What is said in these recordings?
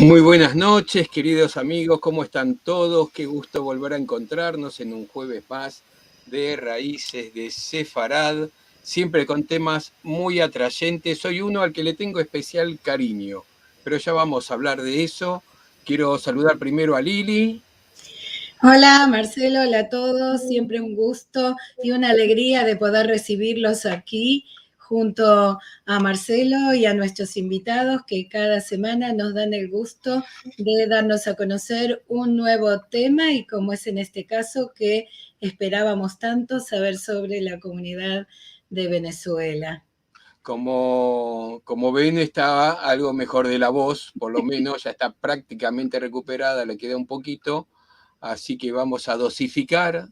Muy buenas noches, queridos amigos, ¿cómo están todos? Qué gusto volver a encontrarnos en un jueves más de Raíces de Sefarad, siempre con temas muy atrayentes. Soy uno al que le tengo especial cariño, pero ya vamos a hablar de eso. Quiero saludar primero a Lili. Hola Marcelo, hola a todos, siempre un gusto y una alegría de poder recibirlos aquí junto a Marcelo y a nuestros invitados que cada semana nos dan el gusto de darnos a conocer un nuevo tema y como es en este caso que esperábamos tanto saber sobre la comunidad de Venezuela. Como ven, está algo mejor de la voz, por lo menos ya está prácticamente recuperada, le queda un poquito, así que vamos a dosificar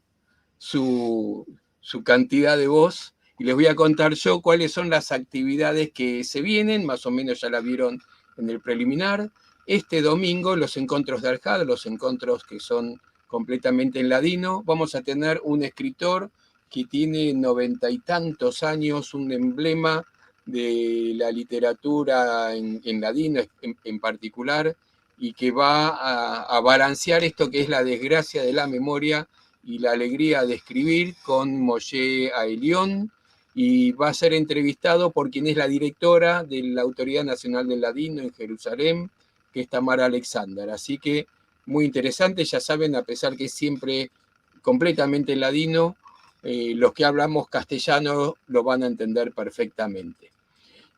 su, su cantidad de voz y les voy a contar yo cuáles son las actividades que se vienen, más o menos ya la vieron en el preliminar. Este domingo los encuentros de Arjad, los encuentros que son completamente en ladino, vamos a tener un escritor que tiene 90 y tantos años, un emblema de la literatura en ladino en particular, y que va a balancear esto que es la desgracia de la memoria y la alegría de escribir con Moshe Aelión, y va a ser entrevistado por quien es la directora de la Autoridad Nacional del Ladino en Jerusalén, que es Tamara Alexander. Así que muy interesante, ya saben, a pesar que es siempre completamente ladino, los que hablamos castellano lo van a entender perfectamente.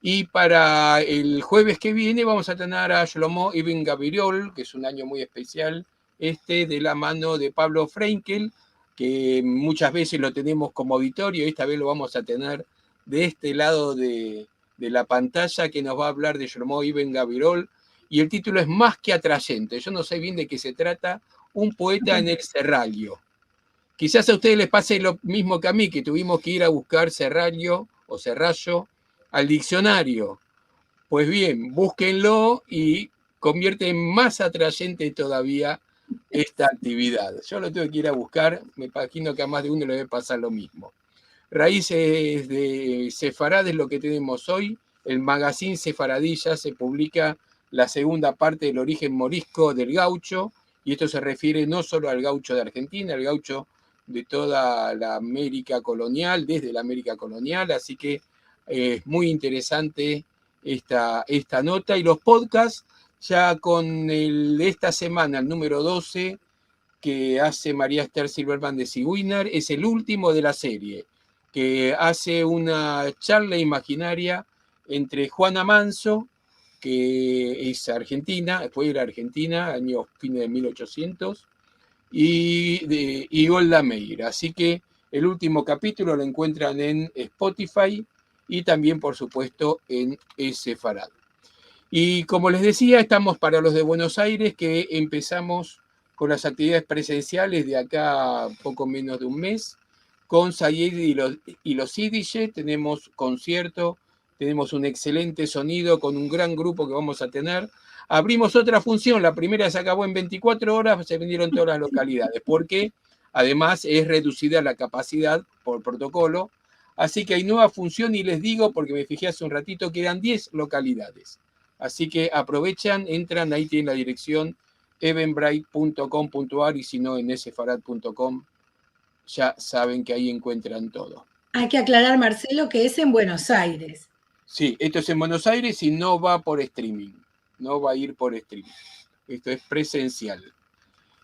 Y para el jueves que viene vamos a tener a Shlomo Ibn Gabiriol, que es un año muy especial, de la mano de Pablo Frenkel, que muchas veces lo tenemos como auditorio, esta vez lo vamos a tener de este lado de la pantalla, que nos va a hablar de Shlomo Ibn Gabiriol, y el título es Más que atrayente. Yo no sé bien de qué se trata, un poeta en el Serrallo. Quizás a ustedes les pase lo mismo que a mí, que tuvimos que ir a buscar Serrallo o Serrallo al diccionario. Pues bien, búsquenlo y convierte en más atrayente todavía esta actividad. Yo lo tengo que ir a buscar, me imagino que a más de uno le debe pasar lo mismo. Raíces de Sefarad es lo que tenemos hoy. El magazine Sefaradí ya se publica la segunda parte del origen morisco del gaucho, y esto se refiere no solo al gaucho de Argentina, al gaucho de toda la América colonial, desde la América colonial, así que es muy interesante esta nota. Y los podcasts, ya con el de esta semana, el número 12, que hace María Esther Silverman de Sigüiner, es el último de la serie, que hace una charla imaginaria entre Juana Manso, que es argentina, fue a Argentina, años fines de 1800, y Golda Meir. Así que el último capítulo lo encuentran en Spotify y también, por supuesto, en Sefarad. Y como les decía, estamos para los de Buenos Aires, que empezamos con las actividades presenciales de acá poco menos de un mes, con Sayed y los Yiddish. Tenemos concierto, tenemos un excelente sonido con un gran grupo que vamos a tener. Abrimos otra función, la primera se acabó en 24 horas, se vendieron todas las localidades, porque además es reducida la capacidad por protocolo. Así que hay nueva función, y les digo, porque me fijé hace un ratito, que eran 10 localidades. Así que aprovechan, entran, ahí tienen la dirección eventbrite.com.ar, y si no en sfarad.com, ya saben que ahí encuentran todo. Hay que aclarar, Marcelo, que es en Buenos Aires. Sí, esto es en Buenos Aires y no va por streaming, no va a ir por streaming. Esto es presencial.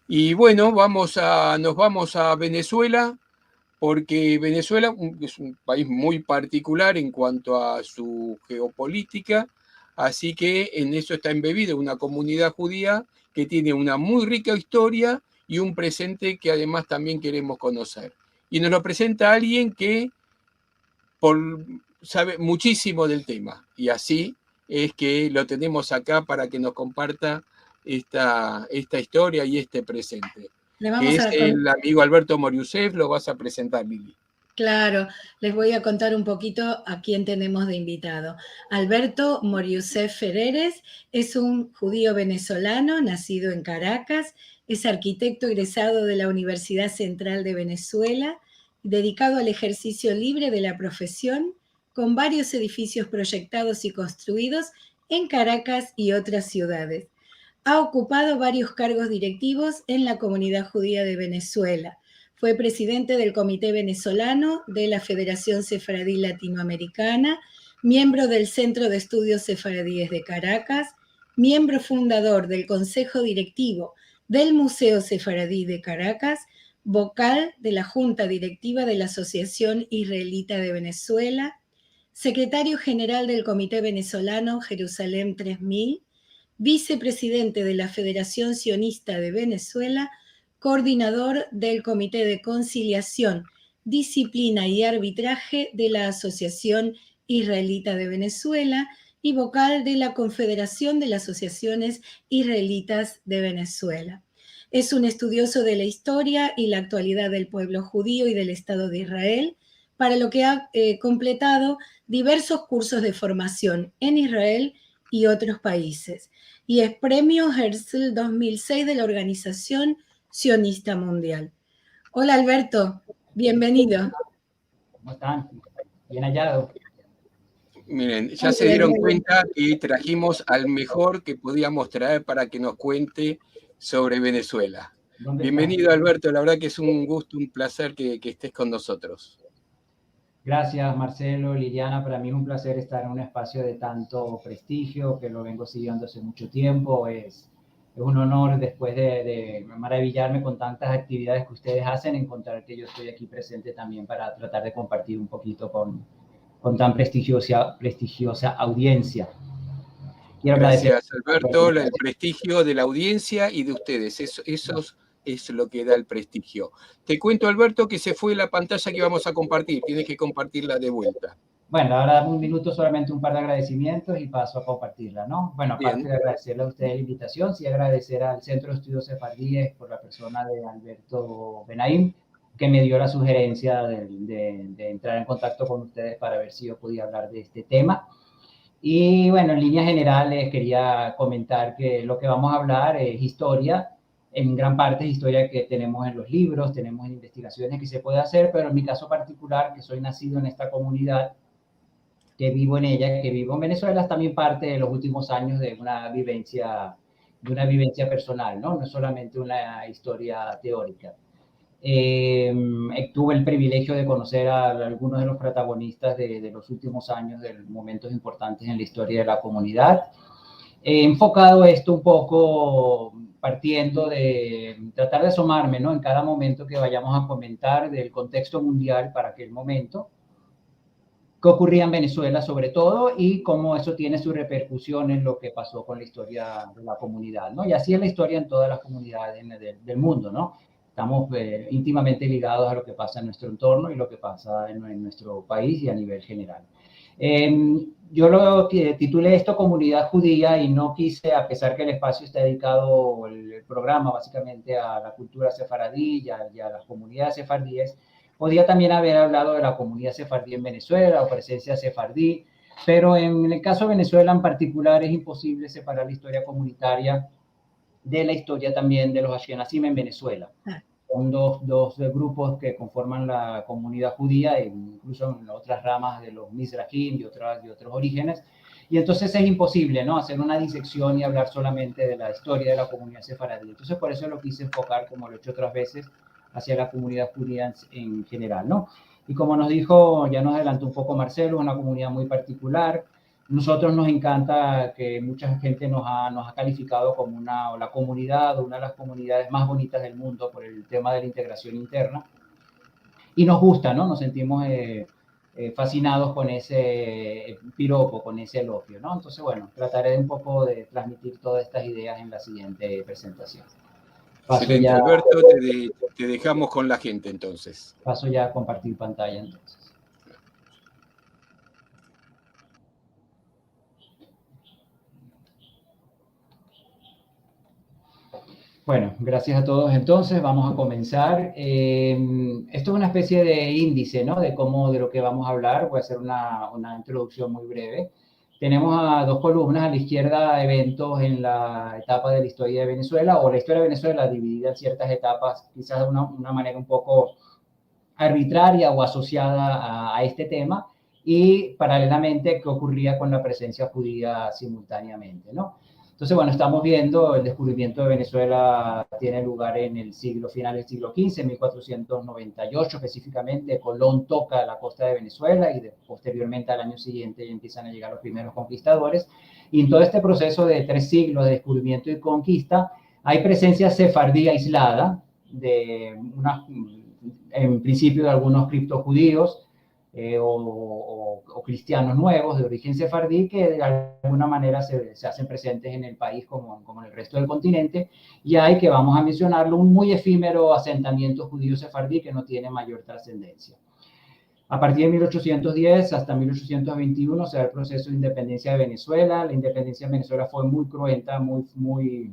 Y bueno, nos vamos a Venezuela, porque Venezuela es un país muy particular en cuanto a su geopolítica, así que en eso está embebida una comunidad judía que tiene una muy rica historia y un presente que además también queremos conocer. Y nos lo presenta alguien que sabe muchísimo del tema, y así es que lo tenemos acá para que nos comparta esta historia y este presente, Le que vamos es a el amigo Alberto Moriusef. Lo vas a presentar, Lili. Claro, les voy a contar un poquito a quién tenemos de invitado. Alberto Moriusef Ferreres es un judío venezolano nacido en Caracas, es arquitecto egresado de la Universidad Central de Venezuela, dedicado al ejercicio libre de la profesión, con varios edificios proyectados y construidos en Caracas y otras ciudades. Ha ocupado varios cargos directivos en la comunidad judía de Venezuela. Fue presidente del Comité Venezolano de la Federación Sefaradí Latinoamericana, miembro del Centro de Estudios Sefaradíes de Caracas, miembro fundador del Consejo Directivo del Museo Sefaradí de Caracas, vocal de la Junta Directiva de la Asociación Israelita de Venezuela, secretario general del Comité Venezolano Jerusalén 3000, vicepresidente de la Federación Sionista de Venezuela, coordinador del Comité de Conciliación, Disciplina y Arbitraje de la Asociación Israelita de Venezuela y vocal de la Confederación de las Asociaciones Israelitas de Venezuela. Es un estudioso de la historia y la actualidad del pueblo judío y del Estado de Israel, para lo que ha completado diversos cursos de formación en Israel y otros países. Y es premio Herzl 2006 de la Organización Sionista Mundial. Hola Alberto, bienvenido. ¿Cómo están? Bien hallado. Miren, ya se dieron cuenta que trajimos al mejor que podíamos traer para que nos cuente sobre Venezuela. Bienvenido, Alberto, la verdad que es un gusto, un placer que estés con nosotros. Gracias, Marcelo, Liliana, para mí es un placer estar en un espacio de tanto prestigio, que lo vengo siguiendo hace mucho tiempo. Es un honor, después de maravillarme con tantas actividades que ustedes hacen, encontrar que yo estoy aquí presente también para tratar de compartir un poquito con tan prestigiosa audiencia. Gracias, Alberto, el prestigio de la audiencia y de ustedes, eso es lo que da el prestigio. Te cuento, Alberto, que se fue la pantalla que vamos a compartir, tienes que compartirla de vuelta. Bueno, ahora dame un minuto, solamente un par de agradecimientos y paso a compartirla, ¿no? Bueno, aparte de agradecerle a ustedes la invitación, sí agradecer al Centro de Estudios Sefardíes por la persona de Alberto Benaim, que me dio la sugerencia de entrar en contacto con ustedes para ver si yo podía hablar de este tema. Y bueno, en líneas generales quería comentar que lo que vamos a hablar es historia, en gran parte es historia que tenemos en los libros, tenemos en investigaciones que se puede hacer, pero en mi caso particular, que soy nacido en esta comunidad, que vivo en ella, que vivo en Venezuela, es también parte de los últimos años de una vivencia personal, ¿no? No es solamente una historia teórica. Tuve el privilegio de conocer a algunos de los protagonistas de los últimos años, de momentos importantes en la historia de la comunidad. He enfocado esto un poco partiendo de tratar de asomarme, ¿no? En cada momento que vayamos a comentar del contexto mundial para aquel momento, qué ocurría en Venezuela sobre todo y cómo eso tiene su repercusión en lo que pasó con la historia de la comunidad, ¿no? Y así es la historia en todas las comunidades del mundo, ¿no? Estamos íntimamente ligados a lo que pasa en nuestro entorno y lo que pasa en nuestro país y a nivel general. Yo lo titulé esto Comunidad Judía y no quise, a pesar que el espacio está dedicado, el programa básicamente a la cultura sefaradí y a las comunidades sefardíes, podía también haber hablado de la comunidad sefardí en Venezuela o presencia sefardí, pero en el caso de Venezuela en particular es imposible separar la historia comunitaria de la historia también de los Ashkenazim en Venezuela. Son dos grupos que conforman la comunidad judía, e incluso en otras ramas de los Mizrahim y otros orígenes. Y entonces es imposible, ¿no?, hacer una disección y hablar solamente de la historia de la comunidad sefaradí. Entonces por eso lo quise enfocar, como lo he hecho otras veces, hacia la comunidad judía en general, ¿no? Y como nos dijo, ya nos adelantó un poco Marcelo, es una comunidad muy particular. Nosotros nos encanta que mucha gente nos ha calificado como la comunidad o una de las comunidades más bonitas del mundo por el tema de la integración interna. Y nos gusta, ¿no? Nos sentimos fascinados con ese piropo, con ese elogio, ¿no? Entonces, bueno, trataré un poco de transmitir todas estas ideas en la siguiente presentación. Excelente, Alberto, te dejamos con la gente entonces. Paso ya a compartir pantalla entonces. Bueno, gracias a todos entonces, vamos a comenzar. Esto es una especie de índice, ¿no?, de lo que vamos a hablar. Voy a hacer una introducción muy breve. Tenemos a dos columnas, a la izquierda eventos en la etapa de la historia de Venezuela, o la historia de Venezuela dividida en ciertas etapas, quizás de una manera un poco arbitraria o asociada a este tema, y paralelamente qué ocurría con la presencia judía simultáneamente, ¿no? Entonces, bueno, estamos viendo el descubrimiento de Venezuela tiene lugar en el final del siglo XV, 1498 específicamente. Colón toca la costa de Venezuela y posteriormente al año siguiente ya empiezan a llegar los primeros conquistadores. Y en todo este proceso de 3 siglos de descubrimiento y conquista, hay presencia sefardí aislada en principio de algunos criptojudíos, o cristianos nuevos de origen sefardí que de alguna manera se hacen presentes en el país como en el resto del continente, y hay, que vamos a mencionarlo, un muy efímero asentamiento judío sefardí que no tiene mayor trascendencia. A partir de 1810 hasta 1821 se da el proceso de independencia de Venezuela. La independencia de Venezuela fue muy cruenta, muy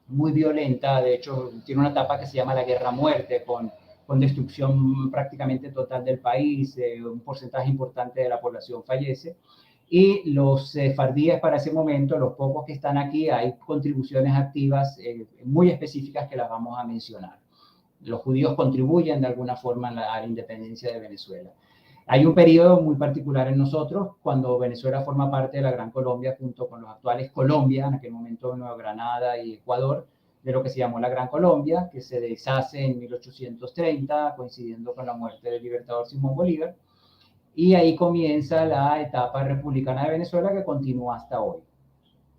violenta. De hecho, tiene una etapa que se llama la Guerra Muerte, con destrucción prácticamente total del país, un porcentaje importante de la población fallece. Y los sefardíes para ese momento, los pocos que están aquí, hay contribuciones activas muy específicas que las vamos a mencionar. Los judíos contribuyen de alguna forma a la independencia de Venezuela. Hay un periodo muy particular en nosotros, cuando Venezuela forma parte de la Gran Colombia, junto con los actuales Colombia, en aquel momento Nueva Granada y Ecuador, de lo que se llamó la Gran Colombia, que se deshace en 1830, coincidiendo con la muerte del libertador Simón Bolívar, y ahí comienza la etapa republicana de Venezuela, que continúa hasta hoy.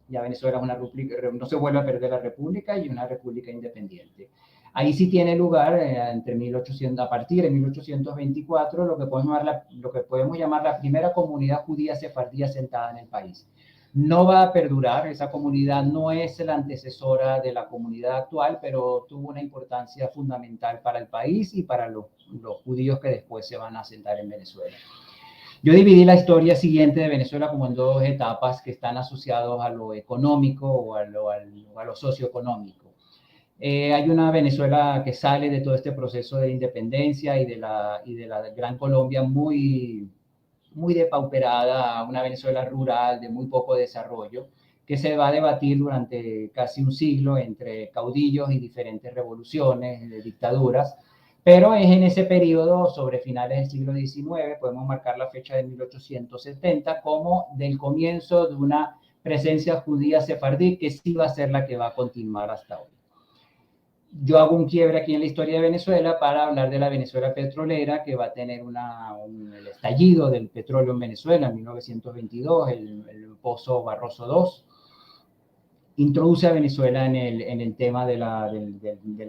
Ya Venezuela es una república, no se vuelve a perder la república, y una república independiente. Ahí sí tiene lugar, a partir de 1824, lo que podemos llamar la primera comunidad judía sefardí asentada en el país. No va a perdurar, esa comunidad no es la antecesora de la comunidad actual, pero tuvo una importancia fundamental para el país y para los judíos que después se van a asentar en Venezuela. Yo dividí la historia siguiente de Venezuela como en 2 etapas que están asociados a lo económico o a lo socioeconómico. Hay una Venezuela que sale de todo este proceso de independencia y de la Gran Colombia muy depauperada, una Venezuela rural de muy poco desarrollo, que se va a debatir durante casi un siglo entre caudillos y diferentes revoluciones, de dictaduras. Pero es en ese periodo, sobre finales del siglo XIX, podemos marcar la fecha de 1870 como del comienzo de una presencia judía sefardí, que sí va a ser la que va a continuar hasta hoy. Yo hago un quiebre aquí en la historia de Venezuela para hablar de la Venezuela petrolera, que va a tener el estallido del petróleo en Venezuela en 1922, el pozo Barroso II. Introduce a Venezuela en el tema del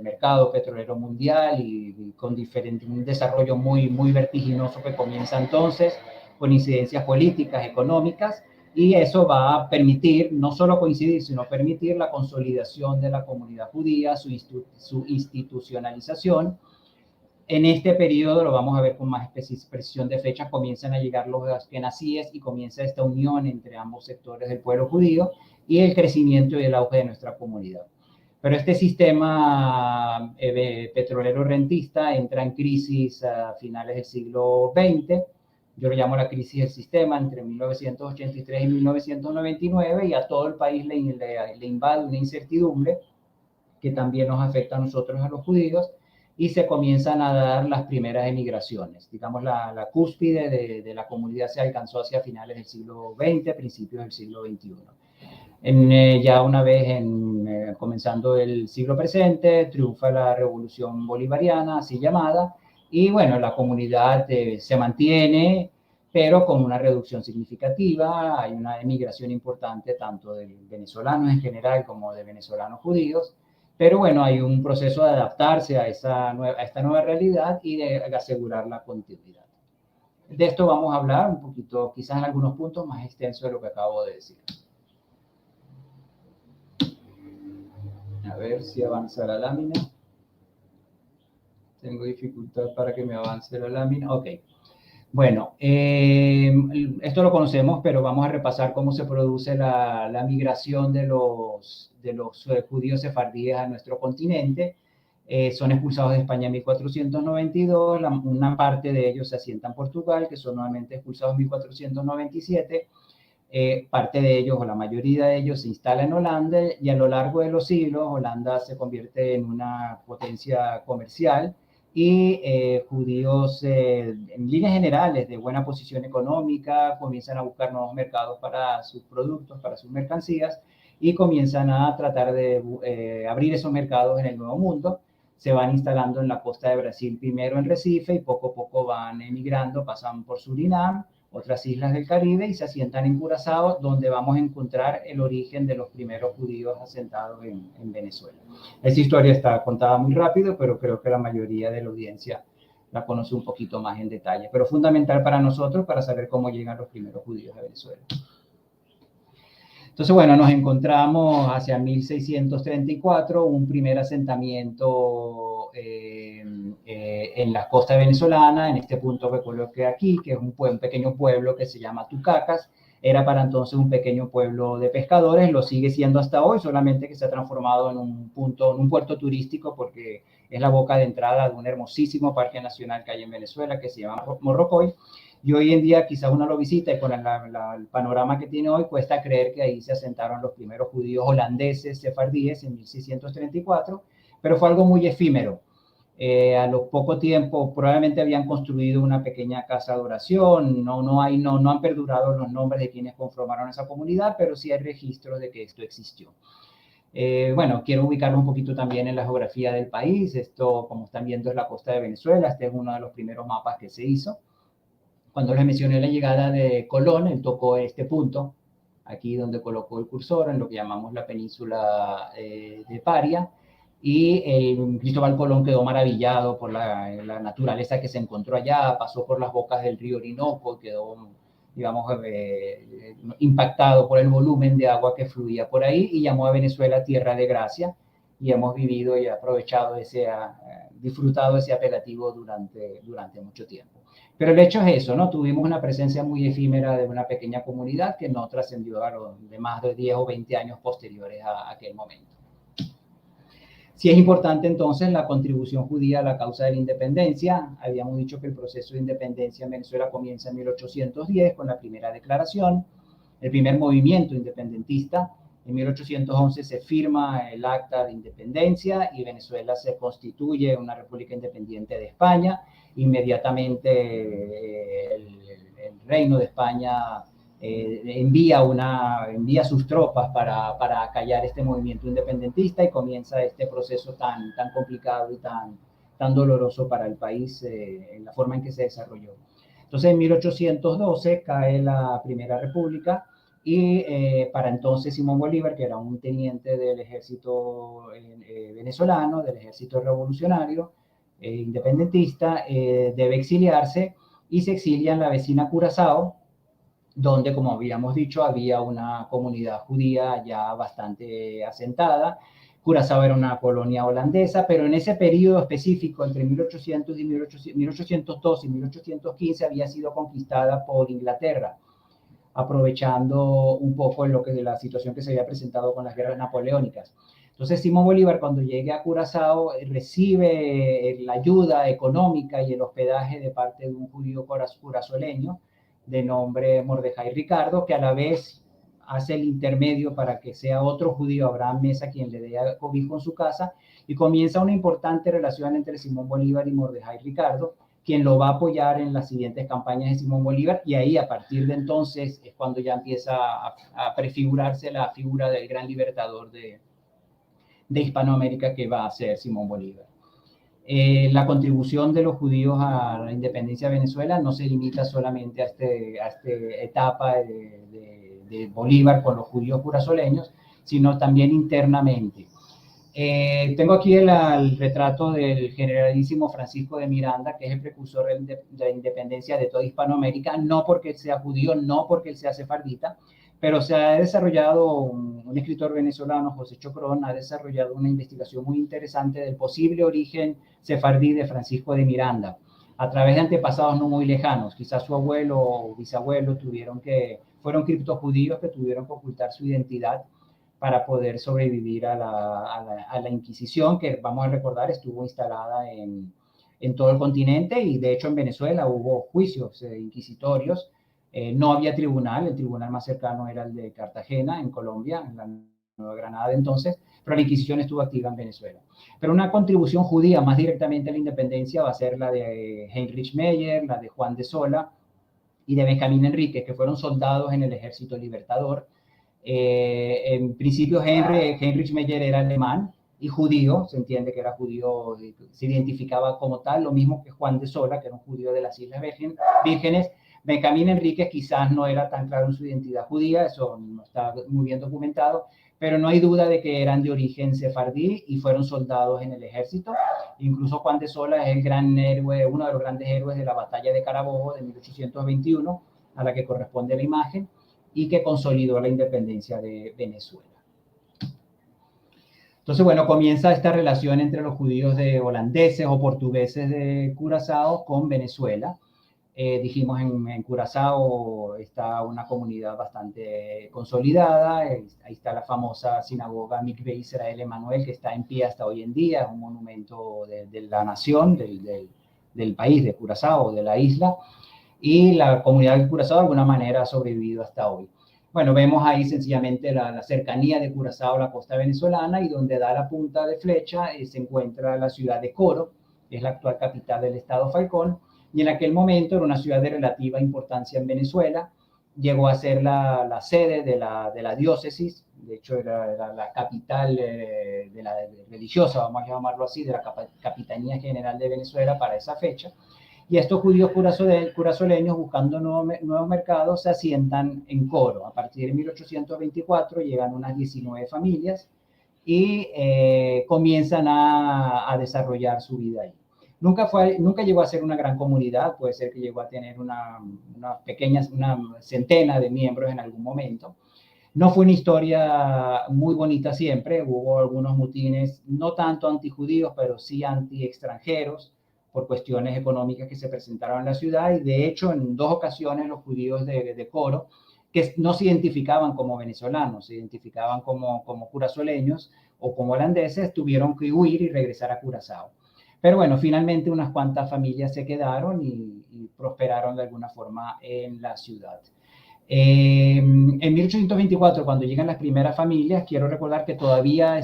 mercado petrolero mundial, y con un desarrollo muy vertiginoso que comienza entonces, con incidencias políticas, económicas, y eso va a permitir, no solo coincidir, sino permitir la consolidación de la comunidad judía, su institucionalización. En este periodo, lo vamos a ver con más precisión de fechas, comienzan a llegar los askenazíes y comienza esta unión entre ambos sectores del pueblo judío y el crecimiento y el auge de nuestra comunidad. Pero este sistema petrolero rentista entra en crisis a finales del siglo XX. Yo lo llamo la crisis del sistema, entre 1983 y 1999, y a todo el país le invade una incertidumbre que también nos afecta a nosotros, a los judíos, y se comienzan a dar las primeras emigraciones. Digamos, la cúspide de la comunidad se alcanzó hacia finales del siglo XX, principios del siglo XXI. Ya una vez comenzando el siglo presente, triunfa la revolución bolivariana, así llamada, y bueno, la comunidad se mantiene, pero con una reducción significativa. Hay una emigración importante tanto de venezolanos en general como de venezolanos judíos, pero bueno, hay un proceso de adaptarse a esta nueva realidad y de asegurar la continuidad. De esto vamos a hablar un poquito, quizás en algunos puntos más extenso de lo que acabo de decir. A ver si avanza la lámina. Tengo dificultad para que me avance la lámina. Ok. Bueno, esto lo conocemos, pero vamos a repasar cómo se produce la migración de los judíos sefardíes a nuestro continente. Son expulsados de España en 1492, una parte de ellos se asienta en Portugal, que son nuevamente expulsados en 1497. Parte de ellos, o la mayoría de ellos, se instala en Holanda, y a lo largo de los siglos Holanda se convierte en una potencia comercial, y judíos en líneas generales de buena posición económica comienzan a buscar nuevos mercados para sus productos, para sus mercancías, y comienzan a tratar de abrir esos mercados en el Nuevo Mundo. Se van instalando en la costa de Brasil primero en Recife y poco a poco van emigrando, pasan por Surinam, otras islas del Caribe y se asientan en Curazao, donde vamos a encontrar el origen de los primeros judíos asentados en Venezuela. Esa historia está contada muy rápido, pero creo que la mayoría de la audiencia la conoce un poquito más en detalle, pero fundamental para nosotros para saber cómo llegan los primeros judíos a Venezuela. Entonces, bueno, nos encontramos hacia 1634, un primer asentamiento en la costa venezolana, en este punto que coloqué aquí, que es un pequeño pueblo que se llama Tucacas. Era para entonces un pequeño pueblo de pescadores, lo sigue siendo hasta hoy, solamente que se ha transformado en un puerto turístico porque es la boca de entrada de un hermosísimo parque nacional que hay en Venezuela que se llama Morrocoy. Y hoy en día quizás uno lo visita y con el panorama que tiene hoy cuesta creer que ahí se asentaron los primeros judíos holandeses, sefardíes en 1634, pero fue algo muy efímero. A lo poco tiempo probablemente habían construido una pequeña casa de oración, no han perdurado los nombres de quienes conformaron esa comunidad, pero sí hay registros de que esto existió. Bueno, quiero ubicarlo un poquito también en la geografía del país. Esto, como están viendo, es la costa de Venezuela. Este es uno de los primeros mapas que se hizo. Cuando les mencioné la llegada de Colón, él tocó este punto, aquí donde colocó el cursor, en lo que llamamos la península de Paria, y Cristóbal Colón quedó maravillado por la naturaleza que se encontró allá, pasó por las bocas del río Orinoco, quedó, digamos, impactado por el volumen de agua que fluía por ahí y llamó a Venezuela Tierra de Gracia, y hemos vivido y aprovechado disfrutado ese apelativo durante mucho tiempo. Pero el hecho es eso, ¿no? Tuvimos una presencia muy efímera de una pequeña comunidad que no trascendió a los de más de 10 o 20 años posteriores a aquel momento. Sí es importante entonces la contribución judía a la causa de la independencia. Habíamos dicho que el proceso de independencia en Venezuela comienza en 1810 con la primera declaración, el primer movimiento independentista. En 1811 se firma el Acta de Independencia y Venezuela se constituye una república independiente de España. Inmediatamente el Reino de España envía sus tropas para acallar este movimiento independentista y comienza este proceso tan complicado y tan doloroso para el país en la forma en que se desarrolló. Entonces, en 1812 cae la Primera República y para entonces Simón Bolívar, que era un teniente del ejército venezolano, del ejército revolucionario, independentista, debe exiliarse y se exilia en la vecina Curazao, donde, como habíamos dicho, había una comunidad judía ya bastante asentada. Curazao era una colonia holandesa, pero en ese periodo específico, entre 1802 y 1815, había sido conquistada por Inglaterra, aprovechando un poco la situación que se había presentado con las guerras napoleónicas. Entonces, Simón Bolívar, cuando llegue a Curazao, recibe la ayuda económica y el hospedaje de parte de un judío curazoleño de nombre Mordejai Ricardo, que a la vez hace el intermedio para que sea otro judío, Abraham Mesa, quien le dé cobijo en su casa, y comienza una importante relación entre Simón Bolívar y Mordejai Ricardo, quien lo va a apoyar en las siguientes campañas de Simón Bolívar, y ahí, a partir de entonces, es cuando ya empieza a prefigurarse la figura del gran libertador de Hispanoamérica que va a ser Simón Bolívar. La contribución de los judíos a la independencia de Venezuela no se limita solamente a esta etapa de Bolívar con los judíos curazoleños, sino también internamente. Tengo aquí el retrato del generalísimo Francisco de Miranda, que es el precursor de la independencia de toda Hispanoamérica, no porque él sea judío, no porque él sea sefardita, pero se ha desarrollado, un escritor venezolano, José Chocrón, ha desarrollado una investigación muy interesante del posible origen sefardí de Francisco de Miranda, a través de antepasados no muy lejanos. Quizás su abuelo o bisabuelo fueron criptojudíos que tuvieron que ocultar su identidad para poder sobrevivir a la Inquisición, que vamos a recordar estuvo instalada en todo el continente, y de hecho en Venezuela hubo juicios inquisitorios. No había tribunal, el tribunal más cercano era el de Cartagena, en Colombia, en la Nueva Granada de entonces, pero la Inquisición estuvo activa en Venezuela. Pero una contribución judía más directamente a la independencia va a ser la de Heinrich Meyer, la de Juan de Sola y de Benjamín Enríquez, que fueron soldados en el Ejército Libertador, En principio Heinrich Meyer era alemán y judío, se entiende que era judío, se identificaba como tal, lo mismo que Juan de Sola, que era un judío de las Islas Vírgenes. Benjamín Enríquez quizás no era tan claro en su identidad judía, eso no está muy bien documentado, pero no hay duda de que eran de origen sefardí y fueron soldados en el ejército. Incluso Juan de Sola es el gran héroe, uno de los grandes héroes de la batalla de Carabobo de 1821, a la que corresponde la imagen, y que consolidó la independencia de Venezuela. Entonces, bueno, comienza esta relación entre los judíos de holandeses o portugueses de Curazao con Venezuela. Dijimos en Curazao está una comunidad bastante consolidada, ahí está la famosa sinagoga Mikve Israel Emanuel, que está en pie hasta hoy en día, es un monumento de la nación, del país, de Curazao, de la isla, y la comunidad de Curazao de alguna manera ha sobrevivido hasta hoy. Bueno, vemos ahí sencillamente la cercanía de Curazao a la costa venezolana, y donde da la punta de flecha se encuentra la ciudad de Coro, que es la actual capital del estado Falcón, y en aquel momento era una ciudad de relativa importancia en Venezuela. Llegó a ser la sede de la diócesis, de hecho era la capital de la religiosa, vamos a llamarlo así, de la Capitanía General de Venezuela para esa fecha. Y estos judíos curazoleños, buscando nuevos mercados, se asientan en Coro. A partir de 1824 llegan unas 19 familias y comienzan a desarrollar su vida ahí. Nunca llegó a ser una gran comunidad, puede ser que llegó a tener una centena de miembros en algún momento. No fue una historia muy bonita siempre, hubo algunos motines, no tanto antijudíos, pero sí anti-extranjeros, por cuestiones económicas que se presentaron en la ciudad, y de hecho en 2 ocasiones los judíos de Coro, que no se identificaban como venezolanos, se identificaban como curazoleños o como holandeses, tuvieron que huir y regresar a Curazao. Pero bueno, finalmente unas cuantas familias se quedaron y prosperaron de alguna forma en la ciudad. En 1824, cuando llegan las primeras familias, quiero recordar que todavía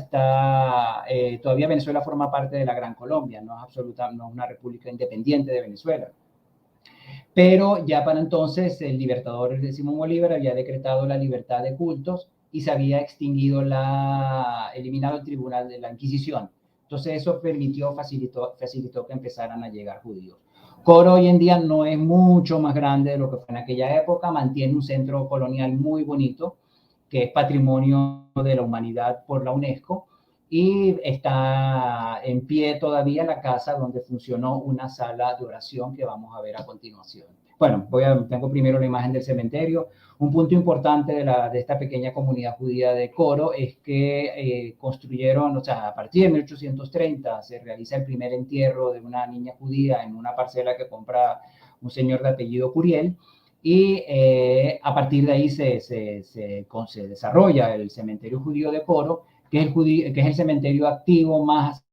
Venezuela forma parte de la Gran Colombia, no es una república independiente de Venezuela. Pero ya para entonces el libertador Simón Bolívar había decretado la libertad de cultos y se había eliminado el tribunal de la Inquisición. Entonces eso facilitó que empezaran a llegar judíos. Coro hoy en día no es mucho más grande de lo que fue en aquella época, mantiene un centro colonial muy bonito, que es Patrimonio de la Humanidad por la UNESCO, y está en pie todavía la casa donde funcionó una sala de oración que vamos a ver a continuación. Bueno, tengo primero la imagen del cementerio. Un punto importante de esta pequeña comunidad judía de Coro es que construyeron, o sea, a partir de 1830 se realiza el primer entierro de una niña judía en una parcela que compra un señor de apellido Curiel, y a partir de ahí se desarrolla el cementerio judío de Coro, que es el cementerio activo más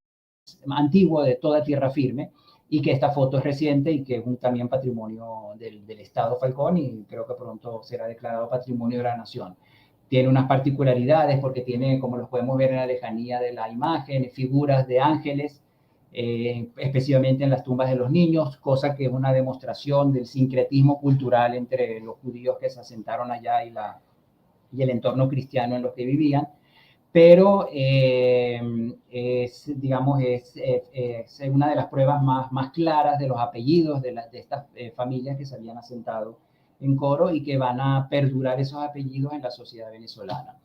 antiguo de toda tierra firme, y que esta foto es reciente y que es también patrimonio del Estado Falcón, y creo que pronto será declarado patrimonio de la nación. Tiene unas particularidades porque tiene, como los podemos ver en la lejanía de la imagen, figuras de ángeles, especialmente en las tumbas de los niños, cosa que es una demostración del sincretismo cultural entre los judíos que se asentaron allá y el entorno cristiano en los que vivían. Pero es una de las pruebas más claras de los apellidos de estas familias que se habían asentado en Coro y que van a perdurar esos apellidos en la sociedad venezolana.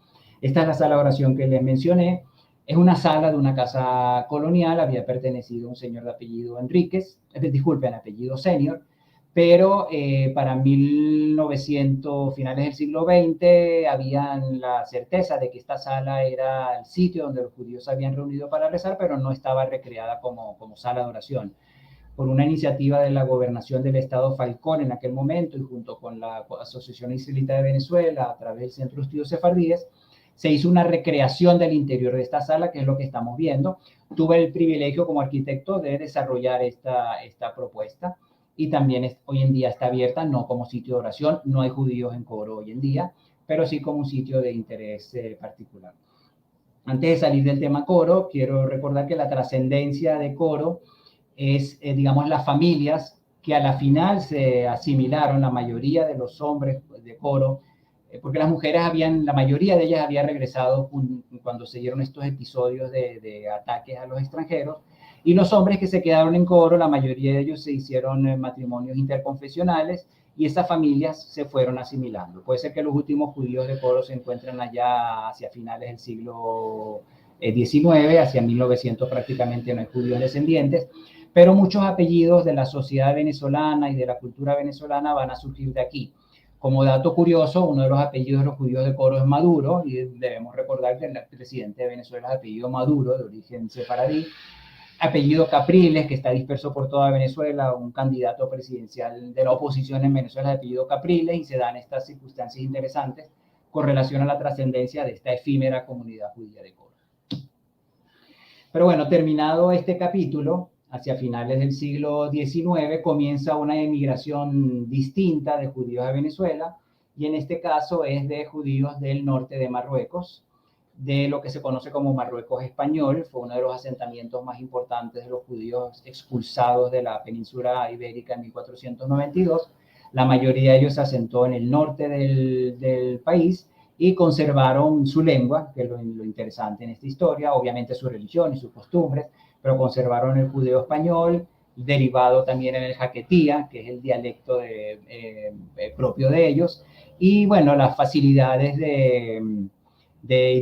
Esta es la sala de oración que les mencioné. Es una sala de una casa colonial, había pertenecido a un señor de apellido Enríquez, apellido Senior, pero para 1900, finales del siglo XX, habían la certeza de que esta sala era el sitio donde los judíos se habían reunido para rezar, pero no estaba recreada como sala de oración. Por una iniciativa de la gobernación del estado Falcón en aquel momento, y junto con la Asociación Israelita de Venezuela, a través del Centro de Estudios Sefardíes, se hizo una recreación del interior de esta sala, que es lo que estamos viendo. Tuve el privilegio como arquitecto de desarrollar esta propuesta, y también hoy en día está abierta, no como sitio de oración, no hay judíos en Coro hoy en día, pero sí como un sitio de interés particular. Antes de salir del tema Coro, quiero recordar que la trascendencia de Coro es, digamos, las familias que a la final se asimilaron, la mayoría de los hombres de Coro, porque las mujeres la mayoría de ellas había regresado cuando se dieron estos episodios de ataques a los extranjeros, y los hombres que se quedaron en Coro, la mayoría de ellos se hicieron matrimonios interconfesionales, y esas familias se fueron asimilando. Puede ser que los últimos judíos de Coro se encuentren allá hacia finales del siglo XIX, hacia 1900 prácticamente no hay judíos descendientes, pero muchos apellidos de la sociedad venezolana y de la cultura venezolana van a surgir de aquí. Como dato curioso, uno de los apellidos de los judíos de Coro es Maduro, y debemos recordar que el presidente de Venezuela es apellido Maduro, de origen sefaradí. Apellido Capriles, que está disperso por toda Venezuela, un candidato presidencial de la oposición en Venezuela de apellido Capriles, y se dan estas circunstancias interesantes con relación a la trascendencia de esta efímera comunidad judía de Coro. Pero bueno, terminado este capítulo, hacia finales del siglo XIX, comienza una emigración distinta de judíos a Venezuela, y en este caso es de judíos del norte de Marruecos, de lo que se conoce como Marruecos español. Fue uno de los asentamientos más importantes de los judíos expulsados de la península ibérica en 1492. La mayoría de ellos se asentó en el norte del país y conservaron su lengua, que es lo interesante en esta historia, obviamente su religión y sus costumbres, pero conservaron el judeo español, derivado también en el jaquetía, que es el dialecto propio de ellos, y bueno, las facilidades de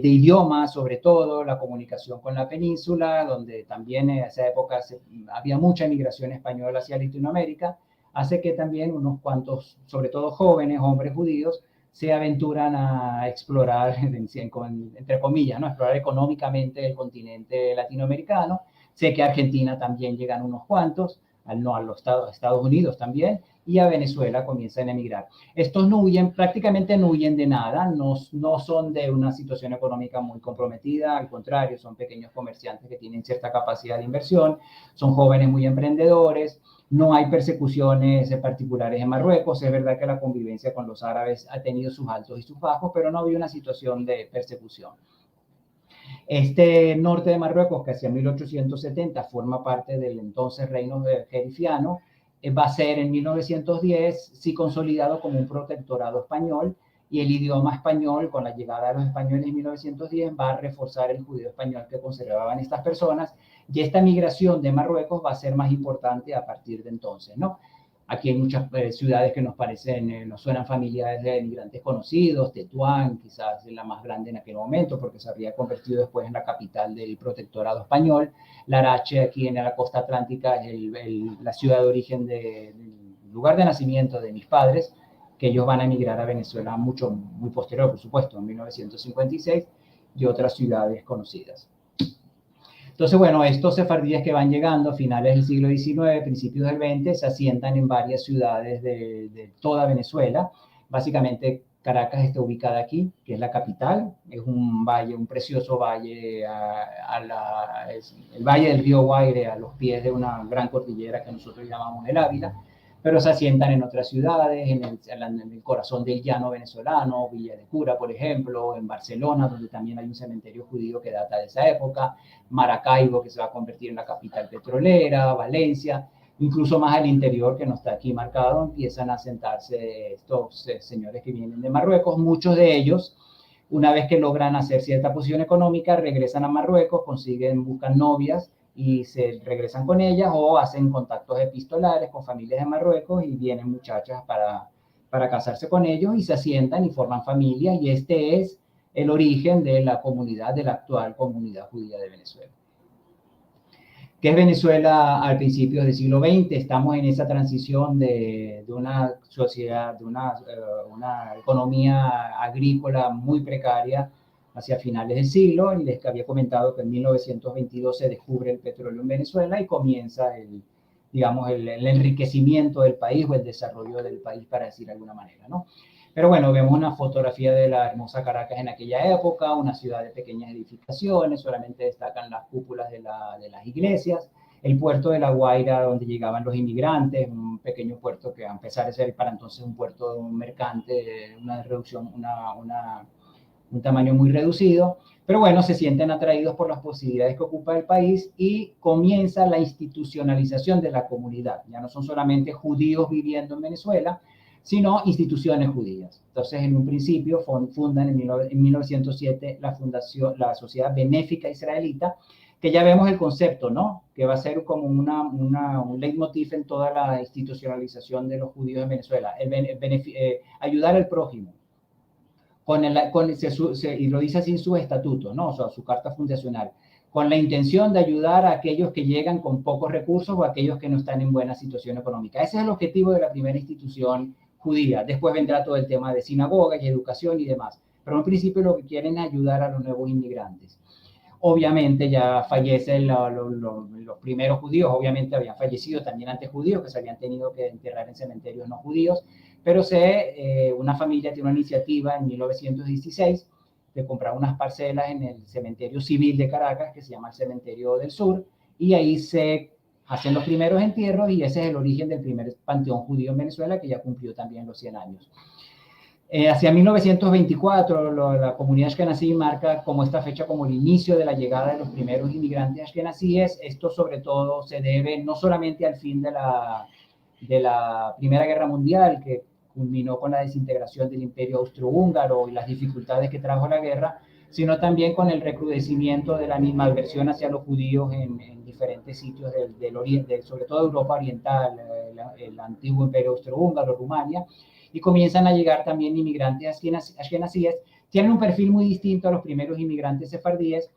idioma, sobre todo la comunicación con la península, donde también en esa época había mucha migración española hacia Latinoamérica, hace que también unos cuantos, sobre todo jóvenes, hombres judíos, se aventuran a explorar, entre comillas, ¿no? Explorar económicamente el continente latinoamericano. Sé que a Argentina también llegan unos cuantos, a los Estados Unidos también, y a Venezuela comienzan a emigrar. Estos prácticamente no huyen de nada, no son de una situación económica muy comprometida, al contrario, son pequeños comerciantes que tienen cierta capacidad de inversión, son jóvenes muy emprendedores, no hay persecuciones particulares en Marruecos. Es verdad que la convivencia con los árabes ha tenido sus altos y sus bajos, pero no había una situación de persecución. Este norte de Marruecos, que hacia 1870 forma parte del entonces reino jerifiano, va a ser en 1910 sí consolidado como un protectorado español, y el idioma español, con la llegada de los españoles en 1910, va a reforzar el judío español que conservaban estas personas, y esta migración de Marruecos va a ser más importante a partir de entonces, ¿no? Aquí hay muchas ciudades que nos suenan familiares de inmigrantes conocidos. Tetuán quizás es la más grande en aquel momento, porque se habría convertido después en la capital del protectorado español. Larache, aquí en la costa atlántica, es la ciudad de origen, el lugar de nacimiento de mis padres, que ellos van a emigrar a Venezuela muy posterior, por supuesto, en 1956, y otras ciudades conocidas. Entonces, bueno, estos sefardíes que van llegando a finales del siglo XIX, principios del XX, se asientan en varias ciudades de toda Venezuela. Básicamente, Caracas está ubicada aquí, que es la capital. Es un valle, un precioso valle, el valle del río Guaire, a los pies de una gran cordillera que nosotros llamamos el Ávila. Pero se asientan en otras ciudades, en el corazón del llano venezolano, Villa de Cura, por ejemplo, en Barcelona, donde también hay un cementerio judío que data de esa época, Maracaibo, que se va a convertir en la capital petrolera, Valencia, incluso más al interior, que no está aquí marcado, empiezan a asentarse estos señores que vienen de Marruecos. Muchos de ellos, una vez que logran hacer cierta posición económica, regresan a Marruecos, buscan novias, y se regresan con ellas, o hacen contactos epistolares con familias de Marruecos y vienen muchachas para casarse con ellos, y se asientan y forman familias, y este es el origen de la actual comunidad judía de Venezuela. ¿Qué es Venezuela al principio del siglo XX? Estamos en esa transición de una sociedad, de una economía agrícola muy precaria, hacia finales del siglo, y les había comentado que en 1922 se descubre el petróleo en Venezuela y comienza el enriquecimiento del país, o el desarrollo del país, para decir de alguna manera, ¿no? Pero bueno, vemos una fotografía de la hermosa Caracas en aquella época, una ciudad de pequeñas edificaciones, solamente destacan las cúpulas de las iglesias, el puerto de La Guaira, donde llegaban los inmigrantes, un pequeño puerto que a pesar de ser para entonces un puerto mercante, un tamaño muy reducido, pero bueno, se sienten atraídos por las posibilidades que ocupa el país, y comienza la institucionalización de la comunidad. Ya no son solamente judíos viviendo en Venezuela, sino instituciones judías. Entonces, en un principio fundan en 1907 la Sociedad Benéfica Israelita, que ya vemos el concepto, ¿no? Que va a ser como un leitmotiv en toda la institucionalización de los judíos en Venezuela, ayudar al prójimo. Y lo dice así en sus estatutos, ¿no? O sea, su carta fundacional, con la intención de ayudar a aquellos que llegan con pocos recursos o a aquellos que no están en buena situación económica. Ese es el objetivo de la primera institución judía. Después vendrá todo el tema de sinagogas y educación y demás. Pero en principio lo que quieren es ayudar a los nuevos inmigrantes. Obviamente ya fallecen los primeros judíos, obviamente habían fallecido también antes judíos que se habían tenido que enterrar en cementerios no judíos, pero una familia tiene una iniciativa en 1916 de comprar unas parcelas en el cementerio civil de Caracas, que se llama el Cementerio del Sur, y ahí se hacen los primeros entierros, y ese es el origen del primer panteón judío en Venezuela, que ya cumplió también los 100 años. Hacia 1924, la comunidad ashkenazí marca como esta fecha como el inicio de la llegada de los primeros inmigrantes ashkenazíes. Esto sobre todo se debe no solamente al fin de la Primera Guerra Mundial, que culminó con la desintegración del Imperio Austrohúngaro y las dificultades que trajo la guerra, sino también con el recrudecimiento de la animadversión hacia los judíos en diferentes sitios del Oriente, sobre todo Europa Oriental, el antiguo Imperio Austrohúngaro, Rumania, y comienzan a llegar también inmigrantes ashkenazíes. Tienen un perfil muy distinto a los primeros inmigrantes sefardíes.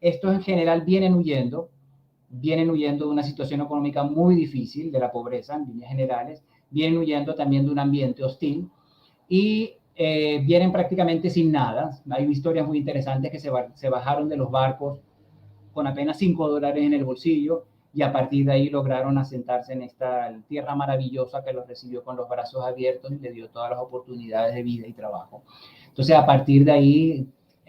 Estos en general vienen huyendo de una situación económica muy difícil, de la pobreza en líneas generales, vienen huyendo también de un ambiente hostil y vienen prácticamente sin nada. Hay historias muy interesantes que se bajaron de los barcos con apenas $5 en el bolsillo, y a partir de ahí lograron asentarse en esta tierra maravillosa que los recibió con los brazos abiertos y le dio todas las oportunidades de vida y trabajo. Entonces, a partir de ahí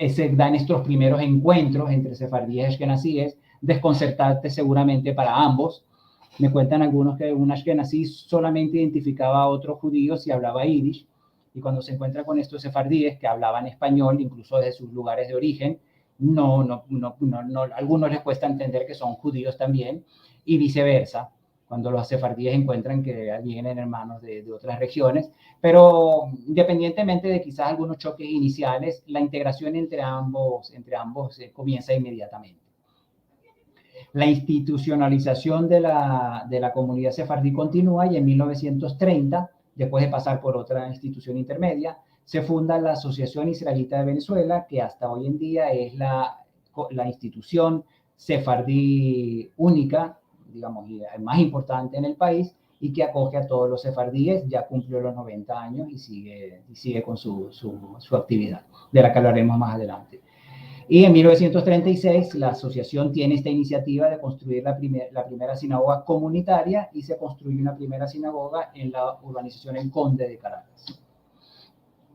se dan estos primeros encuentros entre sefardíes y ashkenazíes, desconcertantes seguramente para ambos. Me cuentan algunos que un ashkenazí solamente identificaba a otros judíos y hablaba yiddish, y cuando se encuentra con estos sefardíes que hablaban español, incluso desde sus lugares de origen, a algunos les cuesta entender que son judíos también, y viceversa, cuando los sefardíes encuentran que vienen hermanos de otras regiones. Pero independientemente de quizás algunos choques iniciales, la integración entre ambos comienza inmediatamente. La institucionalización de la comunidad sefardí continúa, y en 1930, después de pasar por otra institución intermedia, se funda la Asociación Israelita de Venezuela, que hasta hoy en día es la institución sefardí única, digamos, y más importante en el país, y que acoge a todos los sefardíes. Ya cumplió los 90 años y sigue con su actividad, de la que hablaremos más adelante. Y en 1936 la asociación tiene esta iniciativa de construir la primera sinagoga comunitaria, y se construye una primera sinagoga en la urbanización El Conde de Caracas.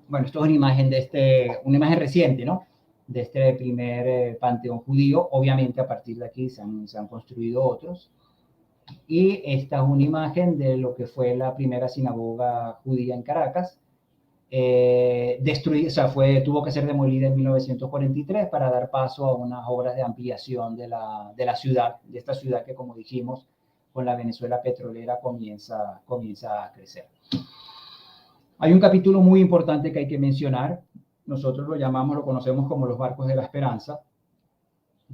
Bueno, esto es una imagen reciente, ¿no? De este primer panteón judío. Obviamente a partir de aquí se han construido otros. Y esta es una imagen de lo que fue la primera sinagoga judía en Caracas. Tuvo que ser demolida en 1943 para dar paso a unas obras de ampliación de la ciudad, de esta ciudad que, como dijimos, con la Venezuela petrolera comienza a crecer. Hay un capítulo muy importante que hay que mencionar. Nosotros lo conocemos como los barcos de la esperanza,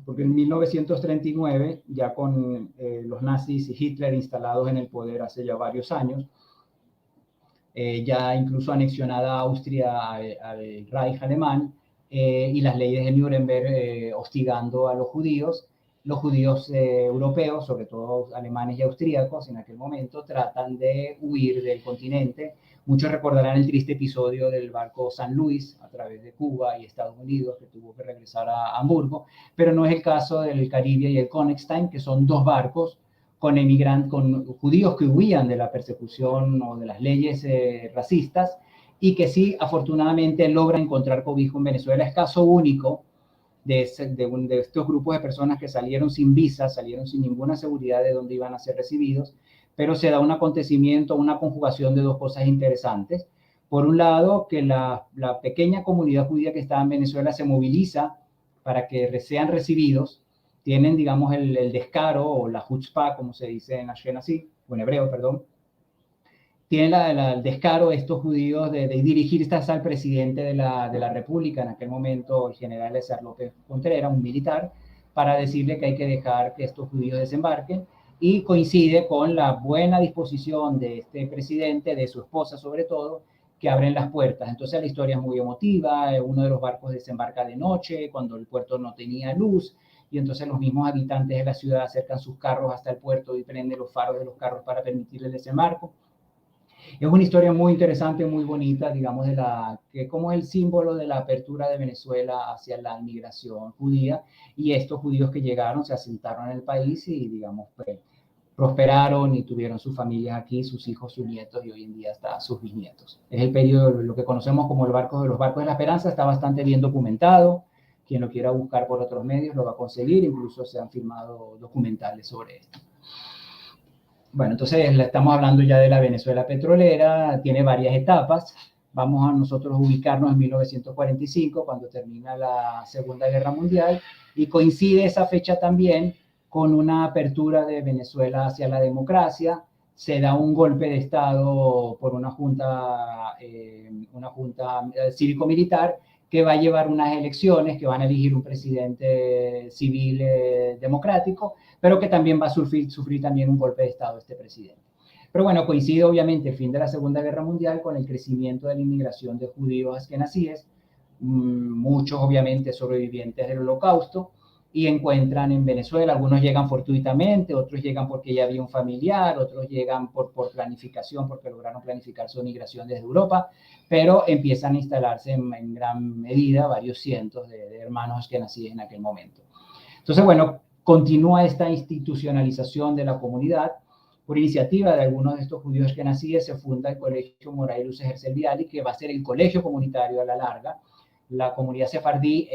porque en 1939, ya con los nazis y Hitler instalados en el poder hace ya varios años, ya incluso anexionada Austria al Reich alemán, y las leyes de Nuremberg hostigando a los judíos europeos, sobre todo alemanes y austríacos, en aquel momento tratan de huir del continente. Muchos recordarán el triste episodio del barco San Luis a través de Cuba y Estados Unidos, que tuvo que regresar a Hamburgo, pero no es el caso del Caribe y el Königstein, que son dos barcos con judíos que huían de la persecución o de las leyes racistas, y que sí, afortunadamente, logran encontrar cobijo en Venezuela. Es caso único de estos grupos de personas que salieron sin visa, salieron sin ninguna seguridad de dónde iban a ser recibidos, pero se da un acontecimiento, una conjugación de dos cosas interesantes. Por un lado, que la pequeña comunidad judía que estaba en Venezuela se moviliza para que sean recibidos. Tienen, digamos, el descaro o la chutzpah, como se dice en ashkenazí, o en hebreo, perdón, tienen el descaro estos judíos de dirigirse hasta el presidente de la República, en aquel momento el general Eleazar López Contreras, un militar, para decirle que hay que dejar que estos judíos desembarquen, y coincide con la buena disposición de este presidente, de su esposa sobre todo, que abren las puertas. Entonces la historia es muy emotiva, uno de los barcos desembarca de noche, cuando el puerto no tenía luz, y entonces los mismos habitantes de la ciudad acercan sus carros hasta el puerto y prenden los faros de los carros para permitir el desembarco. Es una historia muy interesante, muy bonita, digamos, que como es el símbolo de la apertura de Venezuela hacia la inmigración judía, y estos judíos que llegaron se asentaron en el país y, digamos, pues, prosperaron y tuvieron sus familias aquí, sus hijos, sus nietos y hoy en día hasta sus bisnietos. Es el periodo, lo que conocemos como los barcos de la esperanza, está bastante bien documentado. Quien lo quiera buscar por otros medios lo va a conseguir, incluso se han filmado documentales sobre esto. Bueno, entonces estamos hablando ya de la Venezuela petrolera, tiene varias etapas. Vamos a nosotros ubicarnos en 1945, cuando termina la Segunda Guerra Mundial, y coincide esa fecha también con una apertura de Venezuela hacia la democracia. Se da un golpe de Estado por una junta cívico-militar que va a llevar unas elecciones, que van a elegir un presidente civil democrático, pero que también va a sufrir también un golpe de Estado este presidente. Pero bueno, coincide obviamente el fin de la Segunda Guerra Mundial con el crecimiento de la inmigración de judíos askenazíes, muchos obviamente sobrevivientes del Holocausto, y encuentran en Venezuela, algunos llegan fortuitamente, otros llegan porque ya había un familiar, otros llegan por planificación, porque lograron planificar su migración desde Europa, pero empiezan a instalarse en gran medida varios cientos de hermanos askenazíes en aquel momento. Entonces, bueno, continúa esta institucionalización de la comunidad. Por iniciativa de algunos de estos judíos askenazíes se funda el Colegio Moray Luces Herzl Bialik, que va a ser el colegio comunitario a la larga. La comunidad sefardí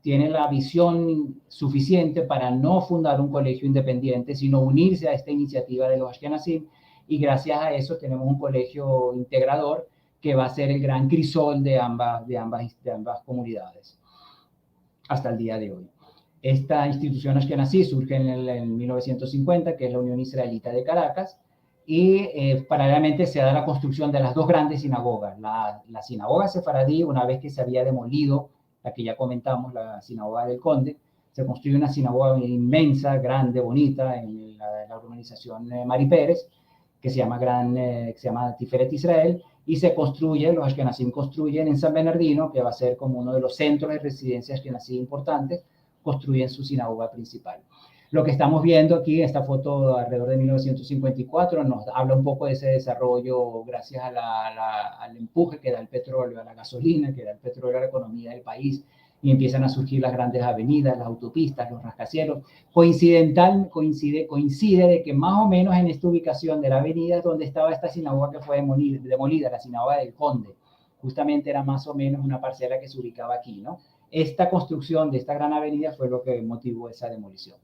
tiene la visión suficiente para no fundar un colegio independiente, sino unirse a esta iniciativa de los Ashkenazim, y gracias a eso tenemos un colegio integrador que va a ser el gran crisol de ambas comunidades hasta el día de hoy. Esta institución ashkenazí surge en 1950, que es la Unión Israelita de Caracas, y paralelamente se da la construcción de las dos grandes sinagogas. La sinagoga sefaradí, una vez que se había demolido la que ya comentamos, la sinagoga del Conde, se construye una sinagoga inmensa, grande, bonita, en la urbanización Mari Pérez, que se llama Tiferet Israel, y se construye, los ashkenazim construyen en San Bernardino, que va a ser como uno de los centros de residencia ashkenazí importantes, construyen su sinagoga principal. Lo que estamos viendo aquí, esta foto alrededor de 1954, nos habla un poco de ese desarrollo gracias al empuje que da el petróleo, a la gasolina, que da el petróleo a la economía del país, y empiezan a surgir las grandes avenidas, las autopistas, los rascacielos. Coincide de que más o menos en esta ubicación de la avenida donde estaba esta sinagoga que fue demolida, la sinagoga del Conde, justamente era más o menos una parcela que se ubicaba aquí, ¿no? Esta construcción de esta gran avenida fue lo que motivó esa demolición.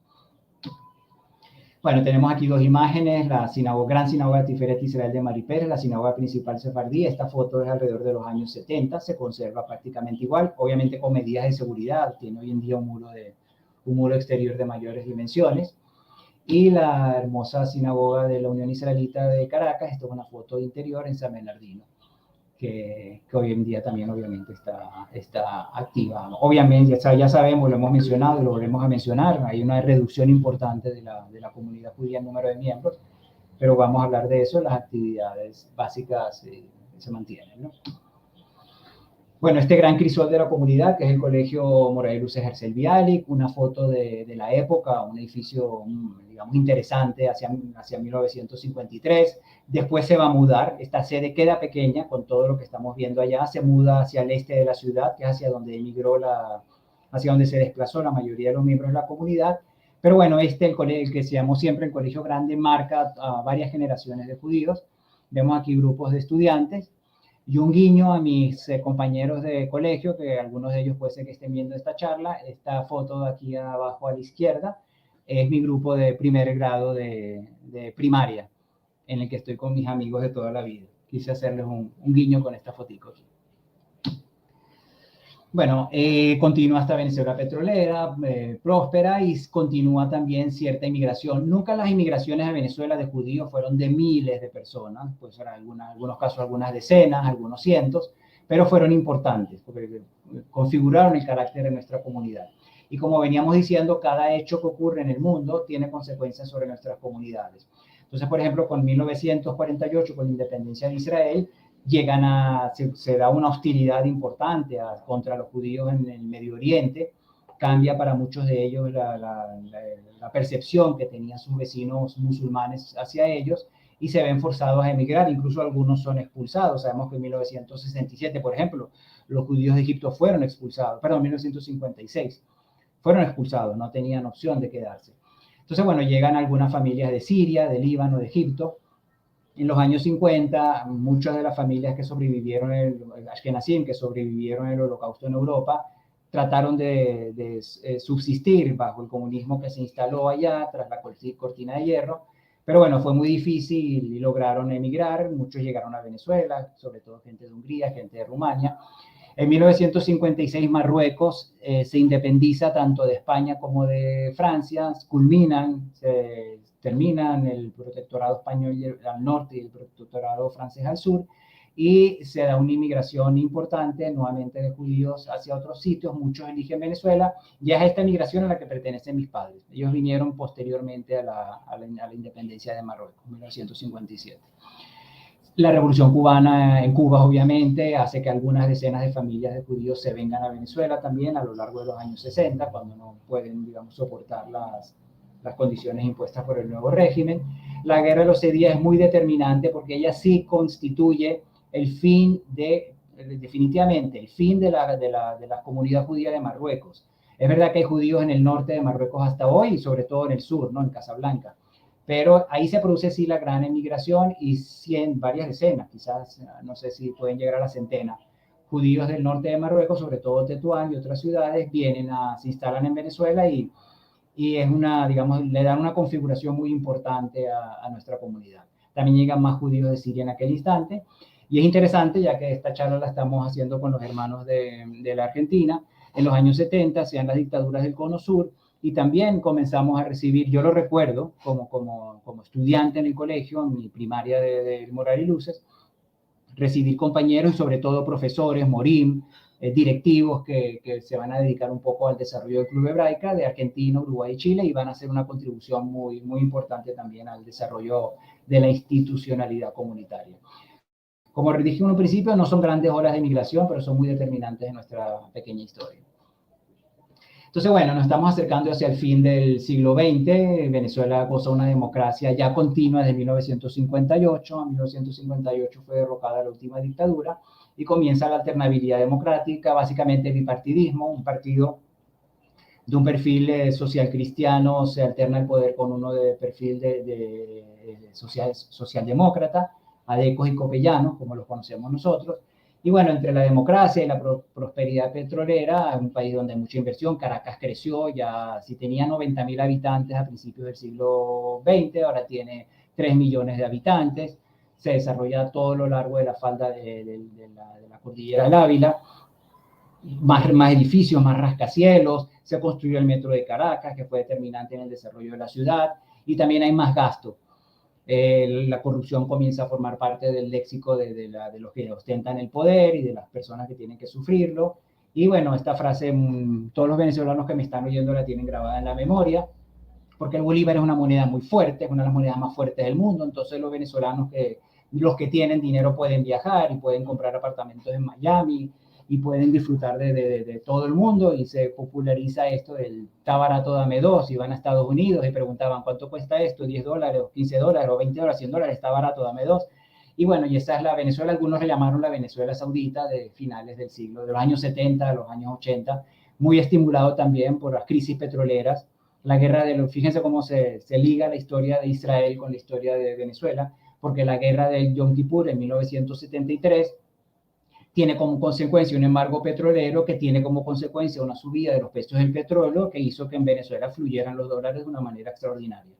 Bueno, tenemos aquí dos imágenes, la gran sinagoga Tiferet Israel de Mari Pérez, la sinagoga principal sefardí. Esta foto es alrededor de los años 70, se conserva prácticamente igual, obviamente con medidas de seguridad, tiene hoy en día un muro exterior de mayores dimensiones. Y la hermosa sinagoga de la Unión Israelita de Caracas, esto es una foto de interior en San Bernardino, que hoy en día también obviamente está activa. Obviamente, ya sabemos, lo hemos mencionado y lo volvemos a mencionar, hay una reducción importante de la comunidad judía en número de miembros, pero vamos a hablar de eso, las actividades básicas se mantienen, ¿no? Bueno, este gran crisol de la comunidad, que es el Colegio Moray Luces Herzl Bialik, una foto de la época, un edificio, digamos, interesante hacia 1953. Después se va a mudar, esta sede queda pequeña con todo lo que estamos viendo allá, se muda hacia el este de la ciudad, que es hacia donde hacia donde se desplazó la mayoría de los miembros de la comunidad. Pero bueno, el colegio, que se llamó siempre el Colegio Grande, marca a varias generaciones de judíos. Vemos aquí grupos de estudiantes. Y un guiño a mis compañeros de colegio, que algunos de ellos puede ser que estén viendo esta charla. Esta foto de aquí abajo a la izquierda es mi grupo de primer grado de primaria, en el que estoy con mis amigos de toda la vida. Quise hacerles un guiño con esta fotico aquí. Bueno, continúa hasta Venezuela petrolera, próspera, y continúa también cierta inmigración. Nunca las inmigraciones a Venezuela de judíos fueron de miles de personas, pues en algunos casos algunas decenas, algunos cientos, pero fueron importantes porque configuraron el carácter de nuestra comunidad. Y como veníamos diciendo, cada hecho que ocurre en el mundo tiene consecuencias sobre nuestras comunidades. Entonces, por ejemplo, con 1948, con la independencia de Israel, se da una hostilidad importante contra los judíos en el Medio Oriente. Cambia para muchos de ellos la percepción que tenían sus vecinos musulmanes hacia ellos y se ven forzados a emigrar. Incluso algunos son expulsados. Sabemos que en 1967, por ejemplo, los judíos de Egipto fueron expulsados, perdón, 1956, fueron expulsados, no tenían opción de quedarse. Entonces, bueno, llegan algunas familias de Siria, de Líbano, de Egipto. En los años 50, muchas de las familias que sobrevivieron, el Ashkenazim, que sobrevivieron el Holocausto en Europa, trataron de subsistir bajo el comunismo que se instaló allá tras la cortina de hierro. Pero bueno, fue muy difícil y lograron emigrar. Muchos llegaron a Venezuela, sobre todo gente de Hungría, gente de Rumania. En 1956 Marruecos se independiza tanto de España como de Francia, terminan el protectorado español al norte y el protectorado francés al sur, y se da una inmigración importante nuevamente de judíos hacia otros sitios. Muchos eligen Venezuela, y es esta migración a la que pertenecen mis padres. Ellos vinieron posteriormente a la independencia de Marruecos, en 1957. La revolución cubana en Cuba, obviamente, hace que algunas decenas de familias de judíos se vengan a Venezuela también a lo largo de los años 60, cuando no pueden, digamos, soportar las condiciones impuestas por el nuevo régimen. La guerra de los 6 días es muy determinante porque ella sí constituye el fin definitivamente, el fin de la comunidad judía de Marruecos. Es verdad que hay judíos en el norte de Marruecos hasta hoy, y sobre todo en el sur, ¿no? En Casablanca. Pero ahí se produce sí la gran emigración, y varias decenas, quizás, no sé si pueden llegar a la centena, judíos del norte de Marruecos, sobre todo Tetuán y otras ciudades, se instalan en Venezuela y es digamos, le dan una configuración muy importante a nuestra comunidad. También llegan más judíos de Siria en aquel instante, y es interesante, ya que esta charla la estamos haciendo con los hermanos de la Argentina. En los años 70 se dan las dictaduras del Cono Sur, y también comenzamos a recibir, yo lo recuerdo como estudiante en el colegio, en mi primaria de Moral y Luces, recibir compañeros y sobre todo profesores, morim, directivos que se van a dedicar un poco al desarrollo del Club Hebraica de Argentina, Uruguay y Chile, y van a hacer una contribución muy, muy importante también al desarrollo de la institucionalidad comunitaria. Como dije en un principio, no son grandes olas de migración, pero son muy determinantes en nuestra pequeña historia. Entonces, bueno, nos estamos acercando hacia el fin del siglo XX. Venezuela goza una democracia ya continua desde 1958. En 1958 fue derrocada la última dictadura y comienza la alternabilidad democrática, básicamente el bipartidismo, un partido de un perfil social cristiano se alterna el poder con uno de perfil de socialdemócrata, adecos y copellanos, como los conocemos nosotros. Y bueno, entre la democracia y la prosperidad petrolera, un país donde hay mucha inversión, Caracas creció, ya si tenía 90.000 habitantes a principios del siglo XX, ahora tiene 3 millones de habitantes, se desarrolla a todo lo largo de la falda de la cordillera del Ávila, más edificios, más rascacielos, se construyó el metro de Caracas, que fue determinante en el desarrollo de la ciudad, y también hay más gasto. La corrupción comienza a formar parte del léxico de los que ostentan el poder y de las personas que tienen que sufrirlo. Y bueno, esta frase, todos los venezolanos que me están oyendo la tienen grabada en la memoria, porque el bolívar es una moneda muy fuerte, es una de las monedas más fuertes del mundo. Entonces los venezolanos, los que tienen dinero, pueden viajar y pueden comprar apartamentos en Miami y pueden disfrutar de todo el mundo, y se populariza esto del está barato, dame dos. Iban a Estados Unidos y preguntaban ¿cuánto cuesta esto? $10 o $15 o $20, $100, está barato, dame dos. Y bueno, y esa es la Venezuela. Algunos le llamaron la Venezuela saudita de finales del siglo, de los años 70 a los años 80, muy estimulado también por las crisis petroleras, la guerra fíjense cómo se liga la historia de Israel con la historia de Venezuela, porque la guerra del Yom Kippur en 1973 tiene como consecuencia un embargo petrolero que tiene como consecuencia una subida de los precios del petróleo que hizo que en Venezuela fluyeran los dólares de una manera extraordinaria.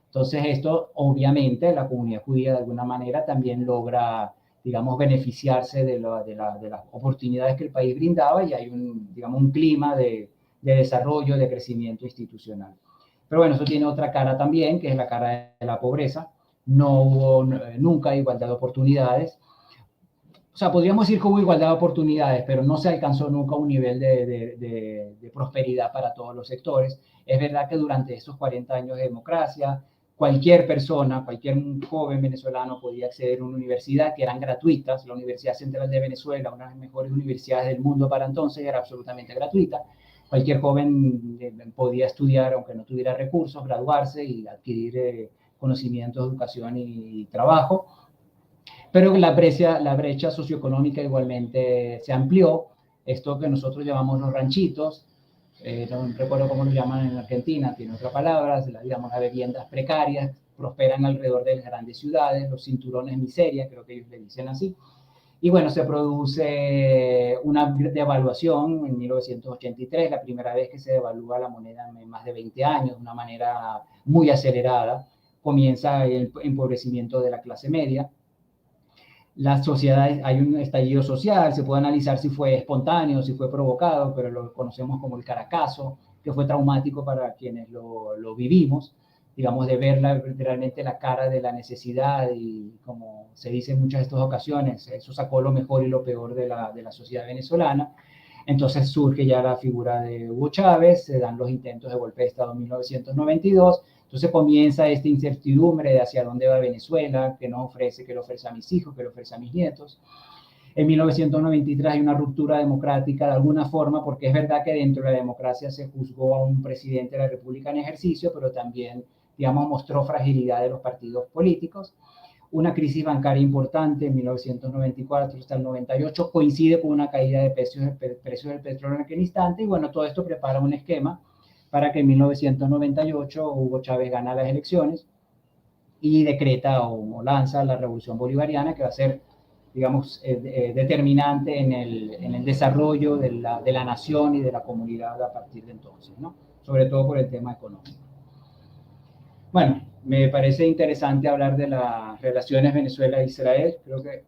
Entonces esto, obviamente, la comunidad judía de alguna manera también logra digamos, beneficiarse de las oportunidades que el país brindaba, y hay un clima de desarrollo, de crecimiento institucional. Pero bueno, eso tiene otra cara también, que es la cara de la pobreza. No hubo nunca igualdad de oportunidades. O sea, podríamos decir que hubo igualdad de oportunidades, pero no se alcanzó nunca un nivel de prosperidad para todos los sectores. Es verdad que durante estos 40 años de democracia, cualquier persona, cualquier joven venezolano podía acceder a una universidad que eran gratuitas. La Universidad Central de Venezuela, una de las mejores universidades del mundo para entonces, era absolutamente gratuita. Cualquier joven podía estudiar, aunque no tuviera recursos, graduarse y adquirir conocimientos, educación y trabajo. Pero la brecha socioeconómica igualmente se amplió. Esto que nosotros llamamos los ranchitos, no recuerdo cómo lo llaman en Argentina, tiene otra palabra, digamos las viviendas precarias, prosperan alrededor de las grandes ciudades, los cinturones miseria, creo que ellos le dicen así. Y bueno, se produce una devaluación en 1983, la primera vez que se devalúa la moneda en más de 20 años, de una manera muy acelerada. Comienza el empobrecimiento de la clase media. Las sociedades, hay un estallido social, se puede analizar si fue espontáneo, si fue provocado, pero lo conocemos como el Caracazo, que fue traumático para quienes lo vivimos, digamos, de ver realmente la cara de la necesidad, y como se dice en muchas de estas ocasiones, eso sacó lo mejor y lo peor de la sociedad venezolana. Entonces surge ya la figura de Hugo Chávez, se dan los intentos de golpe de Estado en 1992, entonces comienza esta incertidumbre de hacia dónde va Venezuela, qué nos ofrece, qué le ofrece a mis hijos, qué le ofrece a mis nietos. En 1993 hay una ruptura democrática de alguna forma, porque es verdad que dentro de la democracia se juzgó a un presidente de la República en ejercicio, pero también, digamos, mostró fragilidad de los partidos políticos. Una crisis bancaria importante en 1994 hasta el 98, coincide con una caída de precios del petróleo en aquel instante, y bueno, todo esto prepara un esquema para que en 1998 Hugo Chávez gana las elecciones y decreta o lanza la Revolución Bolivariana, que va a ser, digamos, determinante en el desarrollo de la nación y de la comunidad a partir de entonces, ¿no? Sobre todo por el tema económico. Bueno, me parece interesante hablar de las relaciones Venezuela-Israel. Creo que...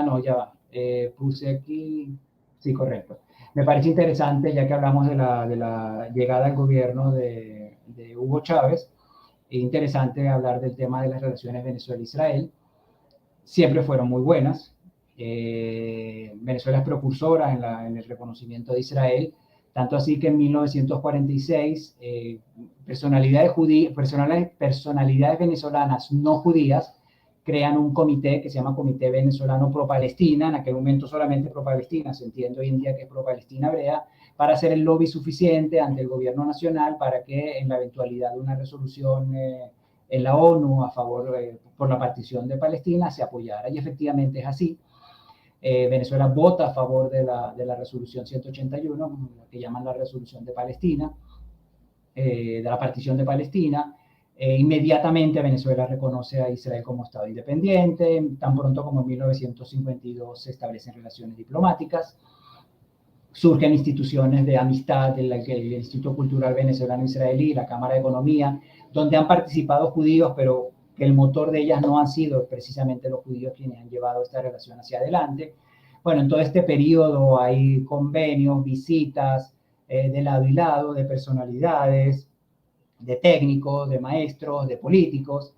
no, ya va. Puse aquí... Sí, correcto. Me parece interesante, ya que hablamos de la llegada al gobierno de Hugo Chávez, es interesante hablar del tema de las relaciones Venezuela-Israel. Siempre fueron muy buenas. Venezuela es precursora en el reconocimiento de Israel, tanto así que en 1946 personalidades venezolanas no judías crean un comité que se llama Comité Venezolano Pro-Palestina, en aquel momento solamente pro-Palestina, se entiende hoy en día que es pro-Palestina hebrea, para hacer el lobby suficiente ante el gobierno nacional para que en la eventualidad de una resolución en la ONU a favor por la partición de Palestina se apoyara. Y efectivamente es así. Venezuela vota a favor de la resolución 181, que llaman la resolución de Palestina, de la partición de Palestina. Inmediatamente Venezuela reconoce a Israel como Estado independiente, tan pronto como en 1952 se establecen relaciones diplomáticas. Surgen instituciones de amistad, el Instituto Cultural Venezolano Israelí, la Cámara de Economía, donde han participado judíos, pero que el motor de ellas no han sido precisamente los judíos quienes han llevado esta relación hacia adelante. Bueno, en todo este periodo hay convenios, visitas de lado y lado, de personalidades, de técnicos, de maestros, de políticos.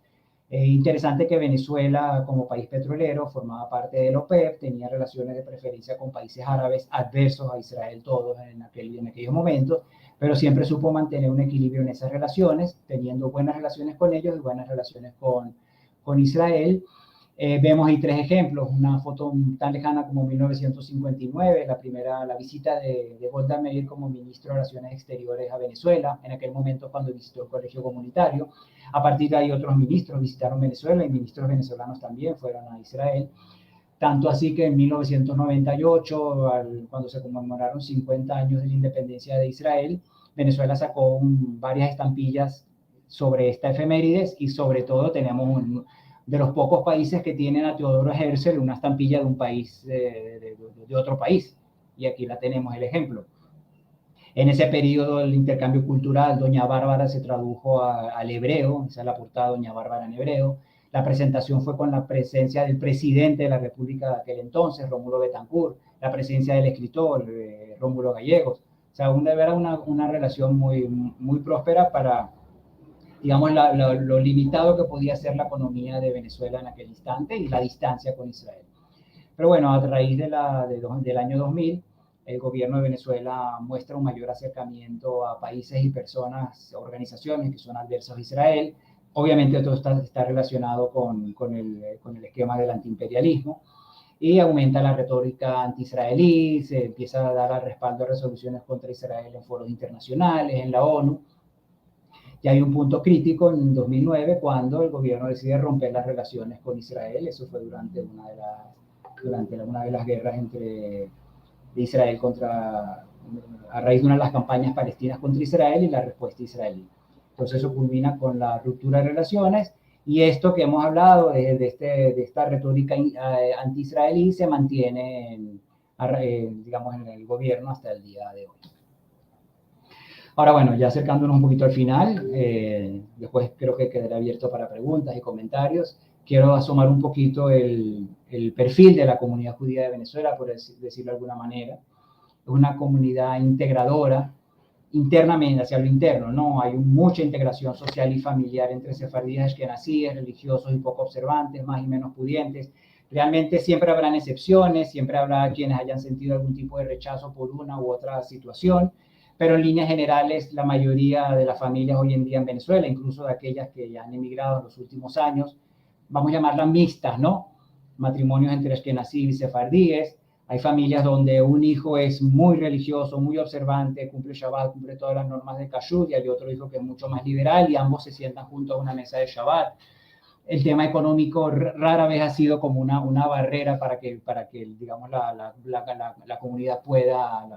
Interesante que Venezuela, como país petrolero, formaba parte de la OPEP, tenía relaciones de preferencia con países árabes adversos a Israel todos en aquellos momentos, pero siempre supo mantener un equilibrio en esas relaciones, teniendo buenas relaciones con ellos y buenas relaciones con Israel. Vemos ahí tres ejemplos, una foto tan lejana como 1959, la visita de Golda Meir como ministro de Relaciones Exteriores a Venezuela, en aquel momento cuando visitó el colegio comunitario. A partir de ahí otros ministros visitaron Venezuela y ministros venezolanos también fueron a Israel. Tanto así que en 1998, cuando se conmemoraron 50 años de la independencia de Israel, Venezuela sacó varias estampillas sobre esta efemérides, y sobre todo tenemos de los pocos países que tienen a Teodoro Herzl una estampilla de un país, de otro país. Y aquí la tenemos el ejemplo. En ese periodo el intercambio cultural, Doña Bárbara se tradujo al hebreo, esa es la portada, Doña Bárbara en hebreo. La presentación fue con la presencia del presidente de la República de aquel entonces, Rómulo Betancourt, la presencia del escritor, Rómulo Gallegos. O sea, era una relación muy próspera para, digamos, lo limitado que podía ser la economía de Venezuela en aquel instante y la distancia con Israel. Pero bueno, a raíz del año 2000, el gobierno de Venezuela muestra un mayor acercamiento a países y personas, organizaciones que son adversas a Israel. Obviamente todo está relacionado con el esquema del antiimperialismo, y aumenta la retórica anti-israelí, se empieza a dar al respaldo a resoluciones contra Israel en foros internacionales, en la ONU. Y hay un punto crítico en 2009 cuando el gobierno decide romper las relaciones con Israel. Eso fue durante una de las guerras de Israel a raíz de una de las campañas palestinas contra Israel y la respuesta israelí. Entonces eso culmina con la ruptura de relaciones, y esto que hemos hablado de esta retórica anti-israelí se mantiene digamos, en el gobierno hasta el día de hoy. Ahora, bueno, ya acercándonos un poquito al final, después creo que quedará abierto para preguntas y comentarios. Quiero asomar un poquito el perfil de la comunidad judía de Venezuela, por decirlo de alguna manera. Es una comunidad integradora, internamente, hacia lo interno, ¿no? Hay mucha integración social y familiar entre sefardíes, ashkenazíes, religiosos y poco observantes, más y menos pudientes. Realmente siempre habrán excepciones, siempre habrá quienes hayan sentido algún tipo de rechazo por una u otra situación, pero en líneas generales la mayoría de las familias hoy en día en Venezuela, incluso de aquellas que ya han emigrado en los últimos años, vamos a llamarlas mixtas, ¿no? Matrimonios entre ashkenazí y sefardíes. Hay familias donde un hijo es muy religioso, muy observante, cumple Shabbat, cumple todas las normas de Kashrut, y hay otro hijo que es mucho más liberal y ambos se sientan juntos a una mesa de Shabbat. El tema económico rara vez ha sido como una barrera para que digamos, la comunidad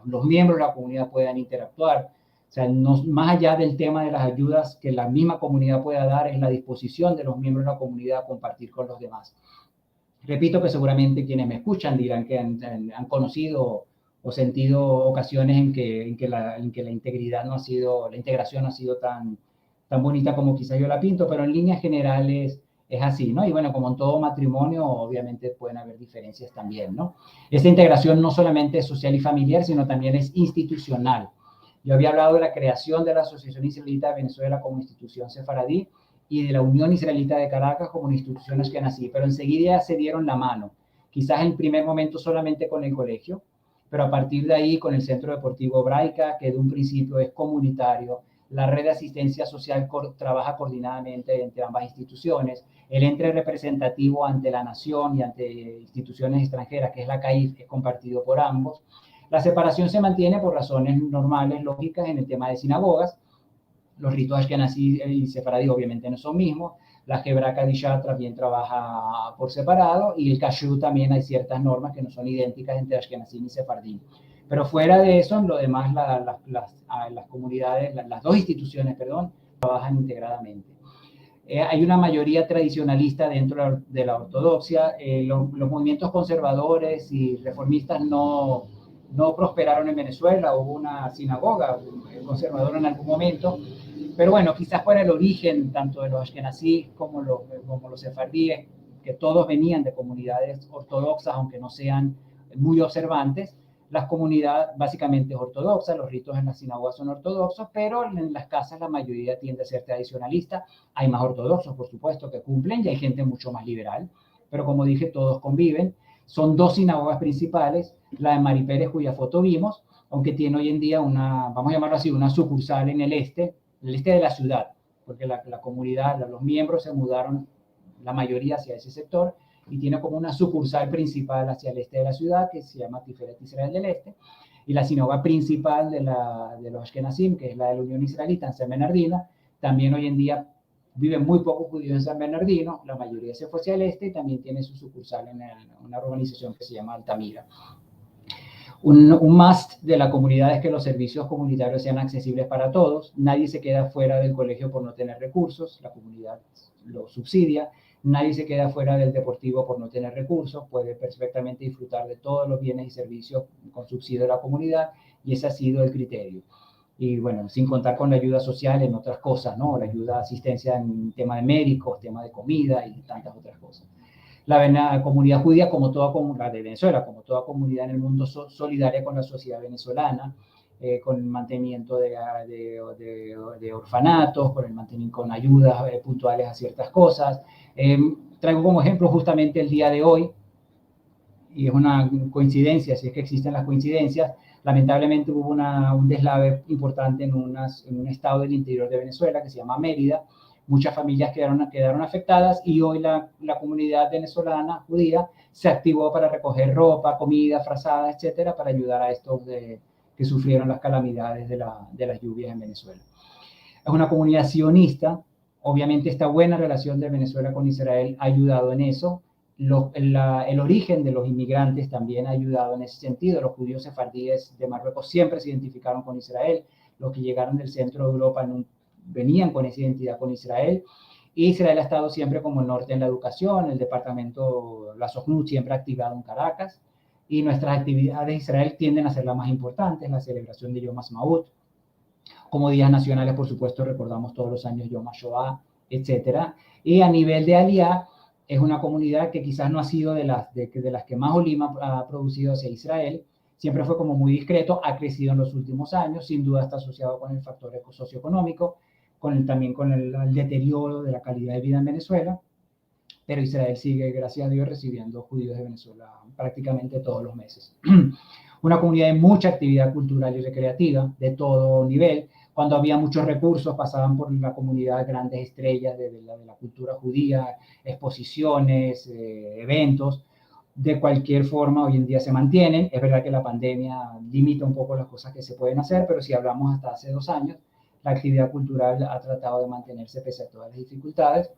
los miembros de la comunidad puedan interactuar. O sea, más allá del tema de las ayudas que la misma comunidad pueda dar, es la disposición de los miembros de la comunidad a compartir con los demás. Repito que seguramente quienes me escuchan dirán que han conocido o sentido ocasiones en que la integridad no ha sido, la integración no ha sido tan bonita como quizás yo la pinto, pero en líneas generales es así, ¿no? Y bueno, como en todo matrimonio, obviamente pueden haber diferencias también, ¿no? Esta integración no solamente es social y familiar, sino también es institucional. Yo había hablado de la creación de la Asociación Israelita de Venezuela como institución sefaradí y de la Unión Israelita de Caracas como instituciones que nací, pero enseguida se dieron la mano. Quizás en el primer momento solamente con el colegio, pero a partir de ahí con el Centro Deportivo Hebraica, que de un principio es comunitario. La red de asistencia social trabaja coordinadamente entre ambas instituciones. El ente representativo ante la nación y ante instituciones extranjeras, que es la CAIF, es compartido por ambos. La separación se mantiene por razones normales, lógicas, en el tema de sinagogas. Los ritos ashkenazí y sefaradí obviamente no son mismos. La Hebra Kadishá también trabaja por separado, y el Kashrut también hay ciertas normas que no son idénticas entre ashkenazí y sefardí. Pero fuera de eso, lo demás, las comunidades, las dos instituciones, trabajan integradamente. Hay una mayoría tradicionalista dentro de la ortodoxia. Los movimientos conservadores y reformistas no prosperaron en Venezuela. Hubo una sinagoga conservadora en algún momento, pero bueno, quizás por el origen tanto de los ashkenazí como los sefardíes, que todos venían de comunidades ortodoxas, aunque no sean muy observantes. La comunidad básicamente es ortodoxa, los ritos en las sinagogas son ortodoxos, pero en las casas la mayoría tiende a ser tradicionalista. Hay más ortodoxos, por supuesto, que cumplen, y hay gente mucho más liberal, pero como dije, todos conviven. Son dos sinagogas principales, la de Mari Pérez, cuya foto vimos, aunque tiene hoy en día vamos a llamarlo así, una sucursal en el este de la ciudad, porque la comunidad, los miembros se mudaron, la mayoría, hacia ese sector, y tiene como una sucursal principal hacia el este de la ciudad, que se llama Tiferet Israel del Este, y la sinagoga principal de los Ashkenazim, que es la de la Unión Israelita en San Bernardino. También hoy en día viven muy pocos judíos en San Bernardino, la mayoría se fue hacia el este, y también tiene su sucursal en una urbanización que se llama Altamira. Un must de la comunidad es que los servicios comunitarios sean accesibles para todos. Nadie se queda fuera del colegio por no tener recursos, la comunidad lo subsidia. Nadie se queda fuera del deportivo por no tener recursos, puede perfectamente disfrutar de todos los bienes y servicios con subsidio de la comunidad, y ese ha sido el criterio. y bueno, sin contar con la ayuda social en otras cosas, ¿no? La ayuda, asistencia en tema de médicos, tema de comida y tantas otras cosas. La comunidad judía, como toda comunidad de Venezuela, como toda comunidad en el mundo, solidaria con la sociedad venezolana, con el mantenimiento de orfanatos, con el mantenimiento, con ayudas puntuales a ciertas cosas. Traigo como ejemplo justamente el día de hoy, y es una coincidencia, si es que existen las coincidencias, lamentablemente hubo un deslave importante en un estado del interior de Venezuela que se llama Mérida. Muchas familias quedaron afectadas y hoy la comunidad venezolana judía se activó para recoger ropa, comida, frazadas, etcétera, para ayudar a estos que sufrieron las calamidades de las lluvias en Venezuela. Es una comunidad sionista. Obviamente esta buena relación de Venezuela con Israel ha ayudado en eso. El origen de los inmigrantes también ha ayudado en ese sentido. Los judíos sefardíes de Marruecos siempre se identificaron con Israel. Los que llegaron del centro de Europa venían con esa identidad con Israel. Y Israel ha estado siempre como el norte en la educación. El departamento, la SOCNUT, siempre ha activado en Caracas. Y nuestras actividades de Israel tienden a ser las más importantes, la celebración de Yom Ha'atzmaut. Como días nacionales, por supuesto, recordamos todos los años Yom HaShoah, etc. Y a nivel de Aliyah, es una comunidad que quizás no ha sido de las que más Olima ha producido hacia Israel. Siempre fue como muy discreto, ha crecido en los últimos años, sin duda está asociado con el factor socioeconómico, también con el deterioro de la calidad de vida en Venezuela, pero Israel sigue, gracias a Dios, recibiendo judíos de Venezuela prácticamente todos los meses. Una comunidad de mucha actividad cultural y recreativa, de todo nivel. Cuando había muchos recursos, pasaban por la comunidad grandes estrellas de la cultura judía, exposiciones, eventos. De cualquier forma, hoy en día se mantienen. Es verdad que la pandemia limita un poco las cosas que se pueden hacer, pero si hablamos hasta hace 2 años, la actividad cultural ha tratado de mantenerse pese a todas las dificultades.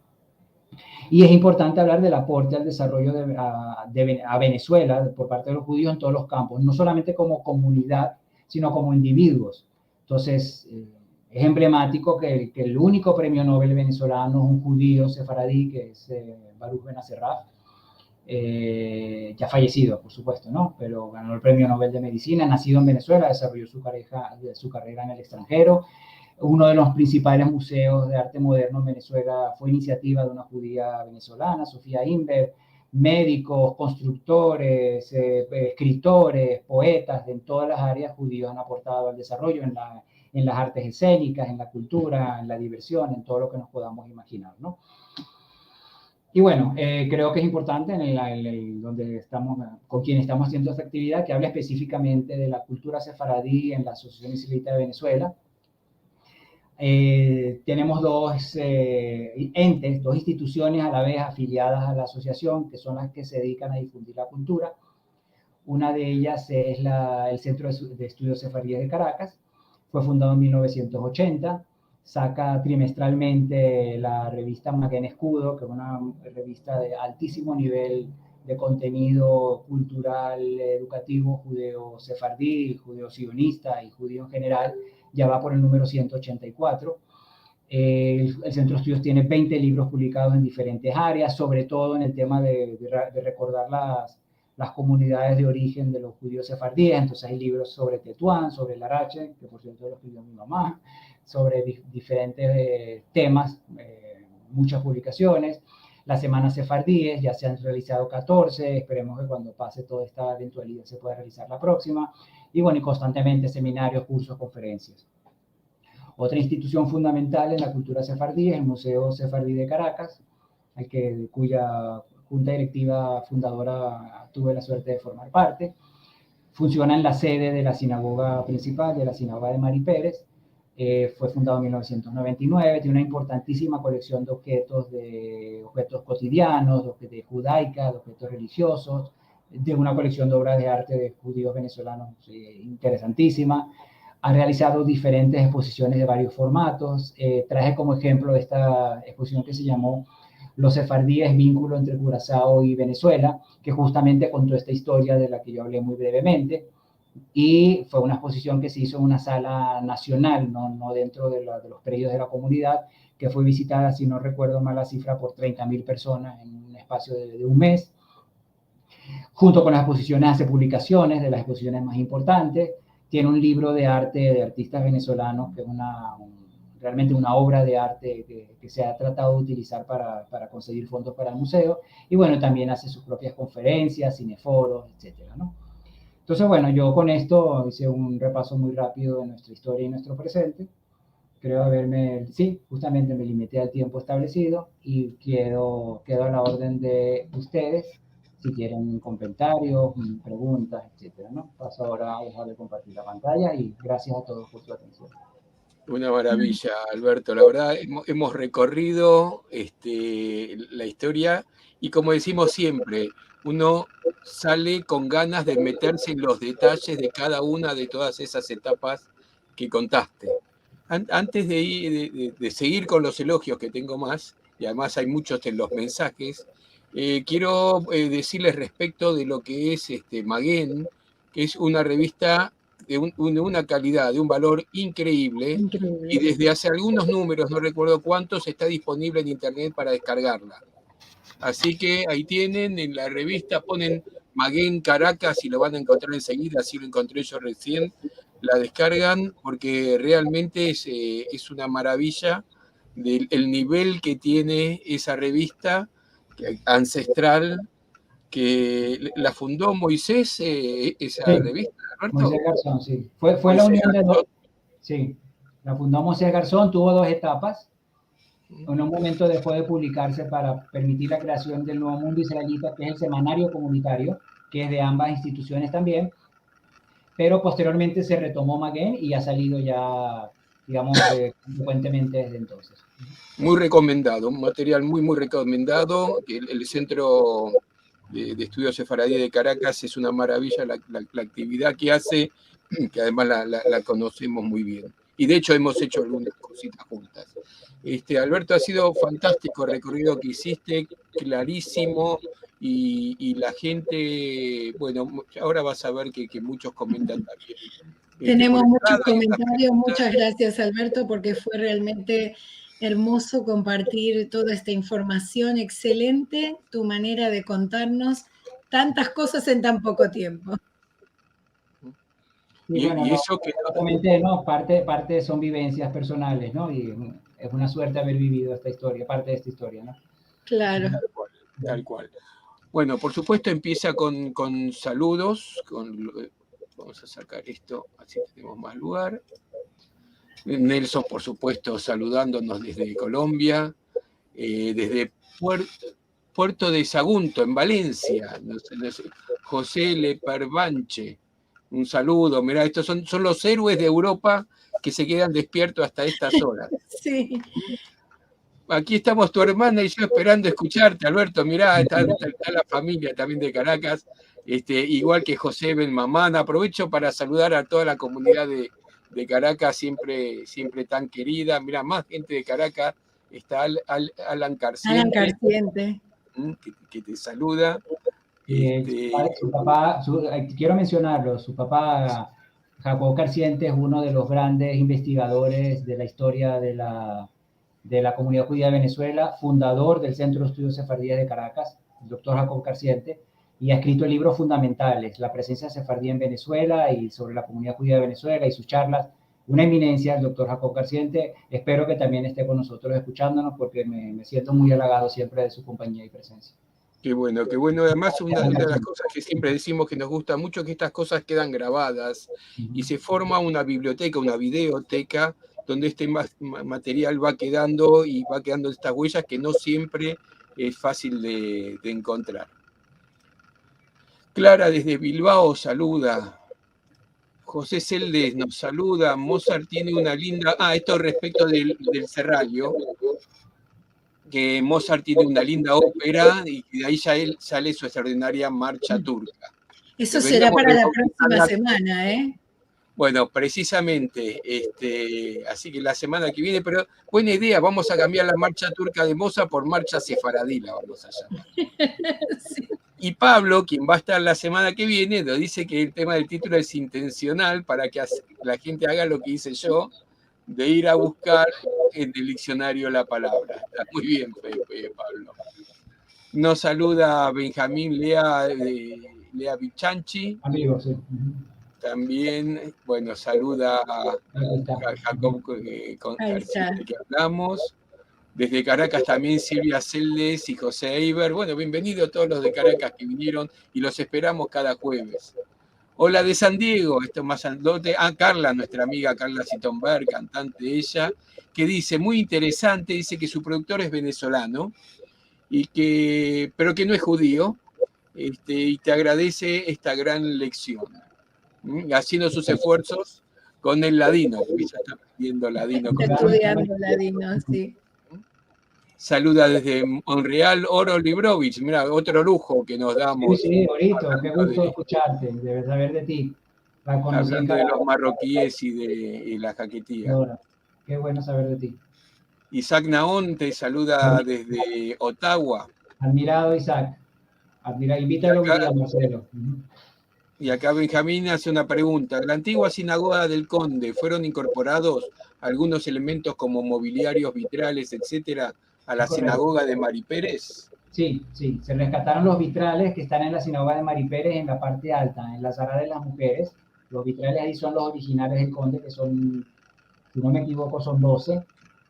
Y es importante hablar del aporte al desarrollo a Venezuela por parte de los judíos en todos los campos, no solamente como comunidad, sino como individuos. Entonces, es emblemático que el único premio Nobel venezolano es un judío sefaradí, que es Baruch Benacerraf, ya fallecido, por supuesto, ¿no? Pero ganó el premio Nobel de Medicina, nacido en Venezuela, desarrolló su carrera en el extranjero. Uno de los principales museos de arte moderno en Venezuela fue iniciativa de una judía venezolana, Sofía Inver. Médicos, constructores, escritores, poetas, en todas las áreas judíos han aportado al desarrollo en las artes escénicas, en la cultura, en la diversión, en todo lo que nos podamos imaginar, ¿no? Y bueno, creo que es importante donde estamos, con quien estamos haciendo esta actividad, que hable específicamente de la cultura sefaradí en la Asociación Israelita de Venezuela. Tenemos 2 entes, 2 instituciones a la vez afiliadas a la asociación, que son las que se dedican a difundir la cultura. Una de ellas es el Centro de Estudios Sefardíes de Caracas. Fue fundado en 1980. Saca trimestralmente la revista Maguen Escudo, que es una revista de altísimo nivel de contenido cultural, educativo, judeo-sefardí, judeo-sionista y judío en general. Ya va por el número 184. El Centro de Estudios tiene 20 libros publicados en diferentes áreas, sobre todo en el tema de recordar las comunidades de origen de los judíos sefardíes. Entonces hay libros sobre Tetuán, sobre el Arache, que por cierto lo escribió mi mamá, sobre diferentes temas, muchas publicaciones. Las semanas sefardíes, ya se han realizado 14, esperemos que cuando pase toda esta eventualidad se pueda realizar la próxima. Y bueno, y constantemente seminarios, cursos, conferencias. Otra institución fundamental en la cultura sefardí es el Museo Sefardí de Caracas, cuya junta directiva fundadora tuve la suerte de formar parte. Funciona en la sede de la sinagoga principal, de la sinagoga de Mari Pérez. Fue fundado en 1999, tiene una importantísima colección de objetos cotidianos, de judaicas, de objetos religiosos, de una colección de obras de arte de judíos venezolanos interesantísima. Ha realizado diferentes exposiciones de varios formatos. Traje como ejemplo esta exposición que se llamó Los sefardíes, vínculo entre Curazao y Venezuela, que justamente contó esta historia de la que yo hablé muy brevemente. Y fue una exposición que se hizo en una sala nacional, no dentro de los predios de la comunidad, que fue visitada, si no recuerdo mal la cifra, por 30.000 personas en un espacio de un mes. Junto con las exposiciones hace publicaciones de las exposiciones más importantes. tiene un libro de arte de artistas venezolanos, que es realmente una obra de arte que se ha tratado de utilizar para conseguir fondos para el museo. Y bueno, también hace sus propias conferencias, cineforos, etcétera, ¿no? Entonces, bueno, yo con esto hice un repaso muy rápido de nuestra historia y nuestro presente. Creo sí, justamente me limité al tiempo establecido y quedo a la orden de ustedes si quieren comentarios, preguntas, etcétera, ¿no? Paso ahora a dejar de compartir la pantalla y gracias a todos por su atención. Una maravilla, Alberto. La verdad, hemos recorrido la historia y como decimos siempre, uno sale con ganas de meterse en los detalles de cada una de todas esas etapas que contaste. Antes de seguir con los elogios, que tengo más, y además hay muchos en los mensajes, quiero decirles respecto de lo que es Maguen, que es una revista de una calidad, de un valor increíble, y desde hace algunos números, no recuerdo cuántos, está disponible en internet para descargarla. Así que ahí tienen, en la revista ponen Maguen Caracas y lo van a encontrar enseguida, así lo encontré yo recién, la descargan porque realmente es una maravilla del nivel que tiene esa revista ancestral, que la fundó Moisés, esa revista, ¿Alberto? Moisés Garzón, sí. Fue la unión de dos. Sí, la fundó Moisés Garzón, tuvo 2 etapas. En un momento dejó de publicarse para permitir la creación del Nuevo Mundo Israelita, que es el semanario comunitario, que es de ambas instituciones también. Pero posteriormente se retomó Maguen y ha salido ya, digamos, frecuentemente desde entonces. Muy recomendado, un material muy, muy recomendado. El Centro de Estudios Sefaradí de Caracas es una maravilla la actividad que hace, que además la conocemos muy bien. Y de hecho hemos hecho algunas cositas juntas. Alberto, ha sido fantástico el recorrido que hiciste, clarísimo, y la gente, bueno, ahora vas a ver que muchos comentan también. Tenemos muchos comentarios, muchas gracias Alberto, porque fue realmente hermoso compartir toda esta información, excelente tu manera de contarnos tantas cosas en tan poco tiempo. Sí, bueno, eso que comenté, ¿no? Parte son vivencias personales, ¿no? Y es una suerte haber vivido esta historia, parte de esta historia, ¿no? Claro. Tal cual. Bueno, por supuesto empieza con saludos, vamos a sacar esto, así tenemos más lugar. Nelson, por supuesto, saludándonos desde Colombia, desde Puerto de Sagunto, en Valencia, José Leparvanche, un saludo. Mirá, estos son los héroes de Europa que se quedan despiertos hasta estas horas. Sí. Aquí estamos tu hermana y yo esperando escucharte, Alberto. Mirá, está la familia también de Caracas, igual que José Benmamán. Aprovecho para saludar a toda la comunidad de Caracas, siempre tan querida. Mirá, más gente de Caracas. Está Alan Carciente. Alan Carciente. Que te saluda. Su papá, quiero mencionarlo, su papá, Jacob Carciente, es uno de los grandes investigadores de la historia de la comunidad judía de Venezuela, fundador del Centro de Estudios Sefardíes de Caracas, el doctor Jacob Carciente, y ha escrito libros fundamentales, La presencia sefardí en Venezuela y sobre la comunidad judía de Venezuela y sus charlas. Una eminencia, el doctor Jacob Carciente. Espero que también esté con nosotros escuchándonos porque me siento muy halagado siempre de su compañía y presencia. Qué bueno, qué bueno. Además, una de las cosas que siempre decimos que nos gusta mucho es que estas cosas quedan grabadas y se forma una biblioteca, una videoteca, donde este material va quedando y va quedando estas huellas que no siempre es fácil de encontrar. Clara desde Bilbao saluda. José Celdes nos saluda. Mozart tiene una linda... esto respecto del Serrallo, que Mozart tiene una linda ópera y de ahí ya sale su extraordinaria marcha turca. Eso será para la próxima semana, ¿eh? Bueno, precisamente, así que la semana que viene, pero buena idea, vamos a cambiar la marcha turca de Mozart por marcha sefaradí, la vamos a llamar. Sí. Y Pablo, quien va a estar la semana que viene, nos dice que el tema del título es intencional para que la gente haga lo que hice yo, de ir a buscar en el diccionario la palabra. Está muy bien, Pablo. Nos saluda Benjamín Lea Bichanchi. Amigo, sí. también, bueno, saluda a Jacob Archite, que hablamos. Desde Caracas también Silvia Celdes y José Eiber. Bueno, bienvenidos todos los de Caracas que vinieron y los esperamos cada jueves. Hola de San Diego, esto es más andote. Carla, nuestra amiga Carla Sittonberg, cantante ella, que dice, muy interesante, dice que su productor es venezolano, pero que no es judío, y te agradece esta gran lección, haciendo sus esfuerzos con el ladino, porque ella está aprendiendo ladino. Estudiando ladino, sí. Saluda desde Montreal, Oro Librovich. Mira, otro lujo que nos damos. Sí, Orito, qué gusto escucharte, de saber de ti. Hablando de los marroquíes y de la jaquetía. Qué bueno saber de ti. Isaac Naón te saluda desde Ottawa. Admirado, Isaac. Invítalo un día, Marcelo. Y acá Benjamín hace una pregunta. ¿En la antigua sinagoga del Conde fueron incorporados algunos elementos como mobiliarios, vitrales, etcétera, a la sinagoga de Mari Pérez? Sí, se rescataron los vitrales que están en la sinagoga de Mari Pérez en la parte alta, en la sala de las mujeres. Los vitrales ahí son los originales del Conde, que son, si no me equivoco, son 12.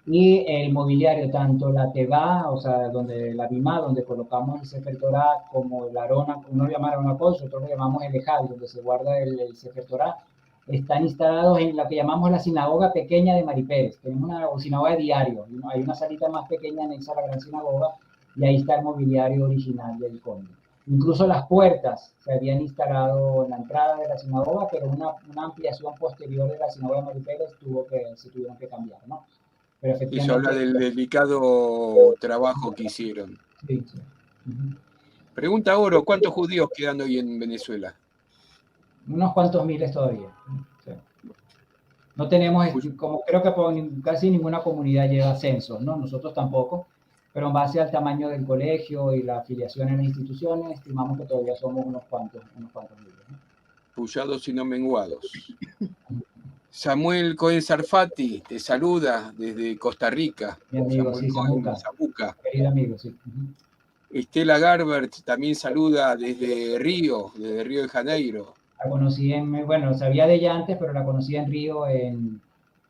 Y el mobiliario, tanto la teba, o sea, donde la bimá, donde colocamos el Sefer Torah, como el arona, uno lo llama arona kodesh, nosotros lo llamamos el ejal, donde se guarda el Sefer Torah, están instalados en la que llamamos la sinagoga pequeña de Mari Pérez. Tenemos una sinagoga de diario, hay una salita más pequeña anexa a la gran sinagoga, y ahí está el mobiliario original del Conde. Incluso las puertas se habían instalado en la entrada de la sinagoga, pero una ampliación posterior de la sinagoga de Mari Pérez se tuvieron que cambiar, ¿no? Pero efectivamente, eso habla del delicado trabajo que hicieron. Sí. Pregunta Oro, ¿cuántos judíos quedan hoy en Venezuela? Unos cuantos miles todavía. Sí. No tenemos, como creo que casi ninguna comunidad lleva censos, ¿no? Nosotros tampoco, pero en base al tamaño del colegio y la afiliación en las instituciones, estimamos que todavía somos unos cuantos miles, ¿no? Puyados y no menguados. Samuel Cohen Sarfati te saluda desde Costa Rica. Mi amigo, Samuel Zabuca. Querido amigo, sí. Estela Garbert también saluda desde Río de Janeiro. La conocí sabía de ella antes, pero la conocí en Río en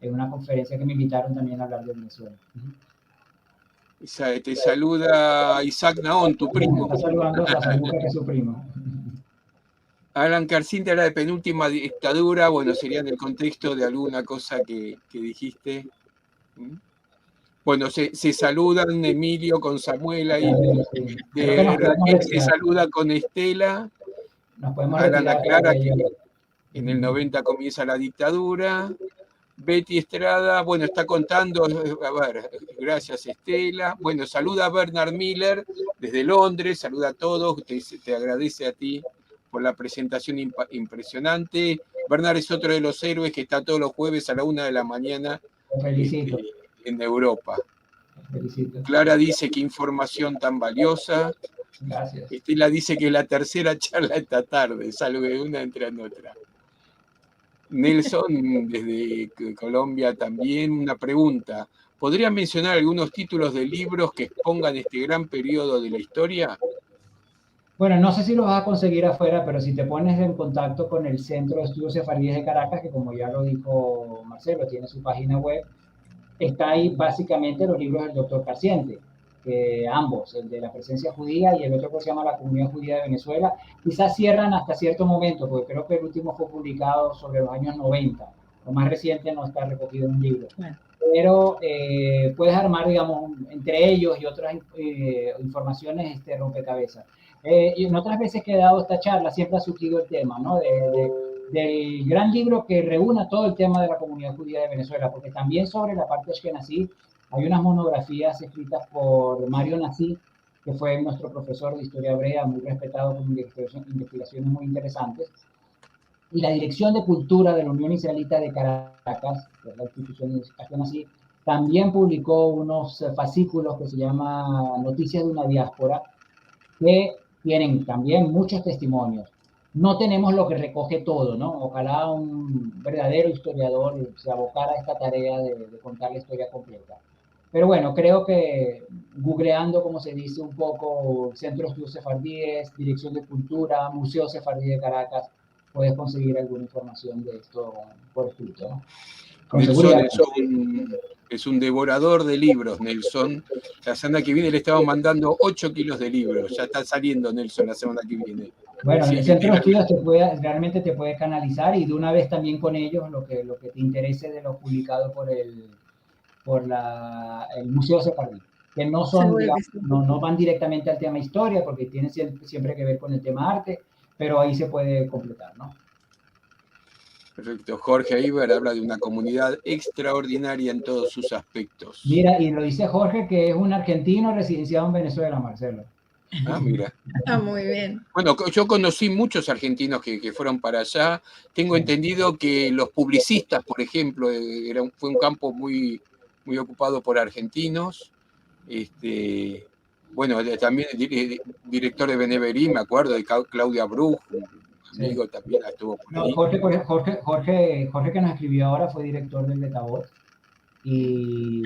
una conferencia que me invitaron también a hablar de Venezuela. Te saluda Isaac Naón, tu primo. Está saludando a Zabuca, que es su primo. Alan Carcín era de penúltima dictadura, bueno, sería en el contexto de alguna cosa que dijiste. Bueno, se saludan Emilio con Samuel ahí, Raquel se saluda con Estela, Alan aclara que en el 90 comienza la dictadura, Betty Estrada, bueno, está contando, a ver, gracias Estela, bueno, saluda a Bernard Miller desde Londres, saluda a todos, te agradece a ti por la presentación impresionante. Bernard es otro de los héroes que está todos los jueves a la 1 de la mañana en Europa. Felicito. Clara dice que información tan valiosa. Gracias. Estela dice que la tercera charla esta tarde, salvo de una entre en otra. Nelson, desde Colombia también, una pregunta. ¿Podría mencionar algunos títulos de libros que expongan este gran periodo de la historia? Bueno, no sé si lo vas a conseguir afuera, pero si te pones en contacto con el Centro de Estudios Sefardíes de Caracas, que como ya lo dijo Marcelo, tiene su página web, está ahí básicamente los libros del doctor Carciente, ambos, el de la presencia judía y el otro que se llama La Comunidad Judía de Venezuela. Quizás cierran hasta cierto momento, porque creo que el último fue publicado sobre los años 90. Lo más reciente no está recogido en un libro. Bueno. Pero puedes armar, digamos, entre ellos y otras informaciones, rompecabezas. Y en otras veces que he dado esta charla siempre ha surgido el tema, ¿no? Del gran libro que reúna todo el tema de la comunidad judía de Venezuela, porque también sobre la parte ashkenazí hay unas monografías escritas por Mario Nassi, que fue nuestro profesor de historia hebrea, muy respetado, con investigaciones muy interesantes, y la Dirección de Cultura de la Unión Israelita de Caracas, que es la institución ashkenazí, también publicó unos fascículos que se llama Noticias de una Diáspora, que tienen también muchos testimonios. No tenemos lo que recoge todo, ¿no? Ojalá un verdadero historiador se abocara a esta tarea de contar la historia completa. Pero bueno, creo que googleando, como se dice, un poco Centro de Estudios Sefardíes, Dirección de Cultura, Museo Sefardí de Caracas, puedes conseguir alguna información de esto por escrito, ¿no? Con Nelson seguridad. es un devorador de libros, Nelson. La semana que viene le estamos mandando 8 kilos de libros. Ya está saliendo Nelson la semana que viene. Bueno, Sí, en el centro de estudios realmente te puede canalizar y de una vez también con ellos lo que te interese de lo publicado por el Museo Sefardí, que no son, digamos, no van directamente al tema historia porque tienen siempre que ver con el tema arte, pero ahí se puede completar, ¿no? Perfecto. Jorge Iber habla de una comunidad extraordinaria en todos sus aspectos. Mira, y lo dice Jorge, que es un argentino residenciado en Venezuela, Marcelo. Ah, mira. Ah, muy bien. Bueno, yo conocí muchos argentinos que fueron para allá. Tengo entendido que los publicistas, por ejemplo, fue un campo muy, muy ocupado por argentinos. Bueno, también el director de Beneverí, me acuerdo, de Claudia Bruj, un amigo también estuvo por ahí. Jorge que nos escribió ahora fue director del Betabot. Y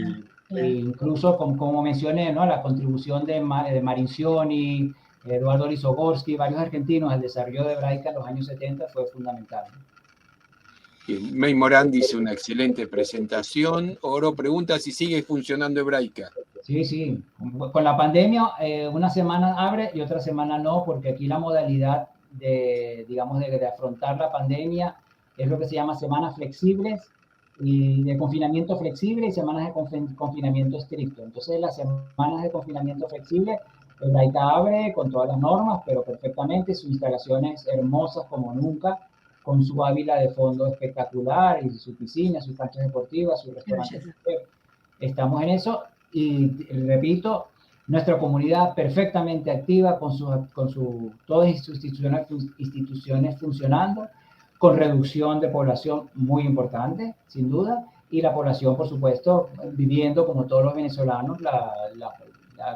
incluso, como mencioné, ¿no? La contribución de Marincioni, Eduardo Lisogorski, varios argentinos al desarrollo de Hebraica en los años 70 fue fundamental. May Morán dice una excelente presentación. Oro pregunta si sigue funcionando Hebraica. Sí, sí. Con la pandemia, una semana abre y otra semana no, porque aquí la modalidad digamos, de afrontar la pandemia es lo que se llama semanas flexibles, y de confinamiento flexible y semanas de confinamiento estricto. Entonces, las semanas de confinamiento flexible, Hebraica abre con todas las normas, pero perfectamente, sus instalaciones hermosas como nunca, con su Ávila de fondo espectacular, y su piscina, sus canchas deportivas, su restaurante. Estamos en eso, y repito, nuestra comunidad perfectamente activa, con todas sus instituciones funcionando, con reducción de población muy importante, sin duda, y la población, por supuesto, viviendo, como todos los venezolanos, la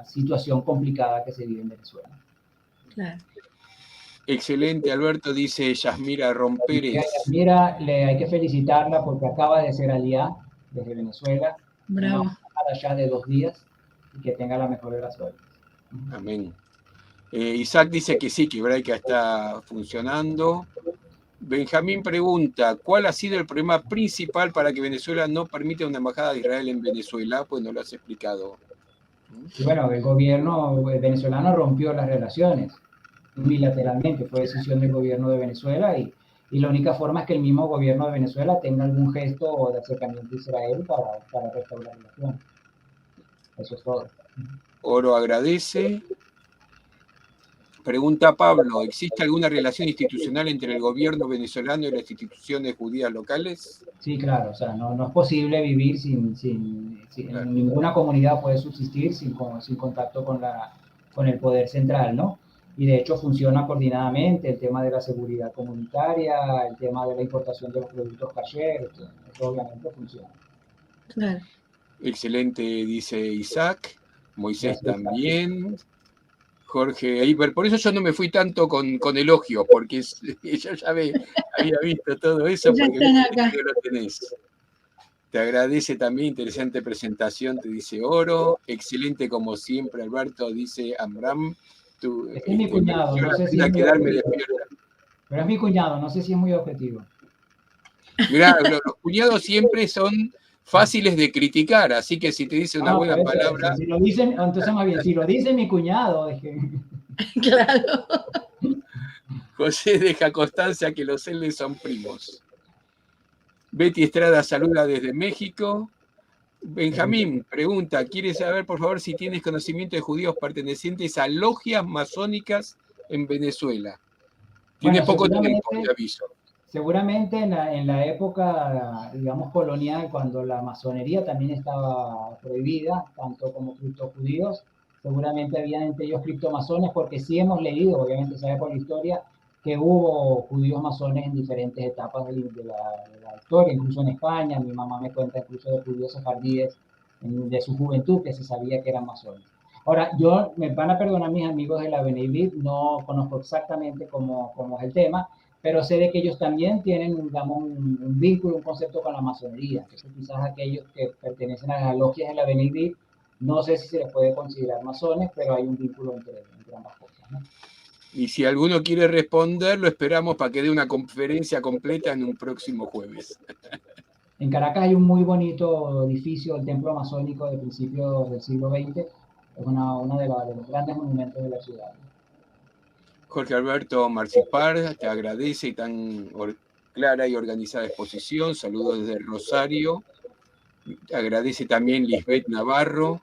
situación complicada que se vive en Venezuela. Claro. Excelente, Alberto, dice Yasmira Romperes. Yasmira, hay que felicitarla porque acaba de ser aliá desde Venezuela. Bravo. Ya de 2 días, y que tenga la mejor de las suertes. Amén. Isaac dice que sí, que Hebraica está funcionando. Benjamín pregunta, ¿cuál ha sido el problema principal para que Venezuela no permita una embajada de Israel en Venezuela? Pues no lo has explicado. Y bueno, el gobierno venezolano rompió las relaciones unilateralmente, fue decisión del gobierno de Venezuela, y la única forma es que el mismo gobierno de Venezuela tenga algún gesto de acercamiento a Israel para restaurar la relación. Eso es todo. Oro agradece. Pregunta Pablo, ¿existe alguna relación institucional entre el gobierno venezolano y las instituciones judías locales? Sí, claro, o sea, no es posible vivir claro. Ninguna comunidad puede subsistir sin contacto con el poder central, ¿no? Y de hecho funciona coordinadamente el tema de la seguridad comunitaria, el tema de la importación de los productos kasher, eso obviamente funciona. Claro. Excelente, dice Isaac. Moisés también. Jorge Iber, por eso yo no me fui tanto con elogios, porque yo ya había visto todo eso, porque lo tenés. Te agradece también, interesante presentación, te dice Oro. Excelente como siempre, Alberto, dice Amram. Es mi cuñado, no sé si es muy objetivo. Pero es mi cuñado, no sé si es muy objetivo. Mirá, los cuñados siempre son fáciles de criticar, así que si te dice una buena palabra... Si lo dicen, entonces más bien, si lo dice mi cuñado... Claro. José deja constancia que los L son primos. Betty Estrada saluda desde México. Benjamín pregunta, ¿quiere saber, por favor, si tienes conocimiento de judíos pertenecientes a logias masónicas en Venezuela? Tiene poco tiempo, te aviso. Seguramente en la época, digamos, colonial, cuando la masonería también estaba prohibida, tanto como criptojudíos, seguramente habían entre ellos criptomasones, porque sí hemos leído, obviamente sabe por la historia, que hubo judíos masones en diferentes etapas de la historia, incluso en España. Mi mamá me cuenta incluso de judíos sefardíes de su juventud que se sabía que eran masones. Ahora, me van a perdonar mis amigos de la Benevit, no conozco exactamente cómo es el tema, pero sé de que ellos también tienen, digamos, un vínculo, un concepto con la masonería. Entonces, quizás aquellos que pertenecen a las logias de la Benevit, no sé si se les puede considerar masones, pero hay un vínculo entre ambas cosas, ¿no? Y si alguno quiere responder, lo esperamos para que dé una conferencia completa en un próximo jueves. En Caracas hay un muy bonito edificio, el Templo Masónico de principios del siglo XX. Es uno de los grandes monumentos de la ciudad. Jorge Alberto Marcipar te agradece tan clara y organizada exposición. Saludos desde Rosario. Te agradece también Lisbeth Navarro.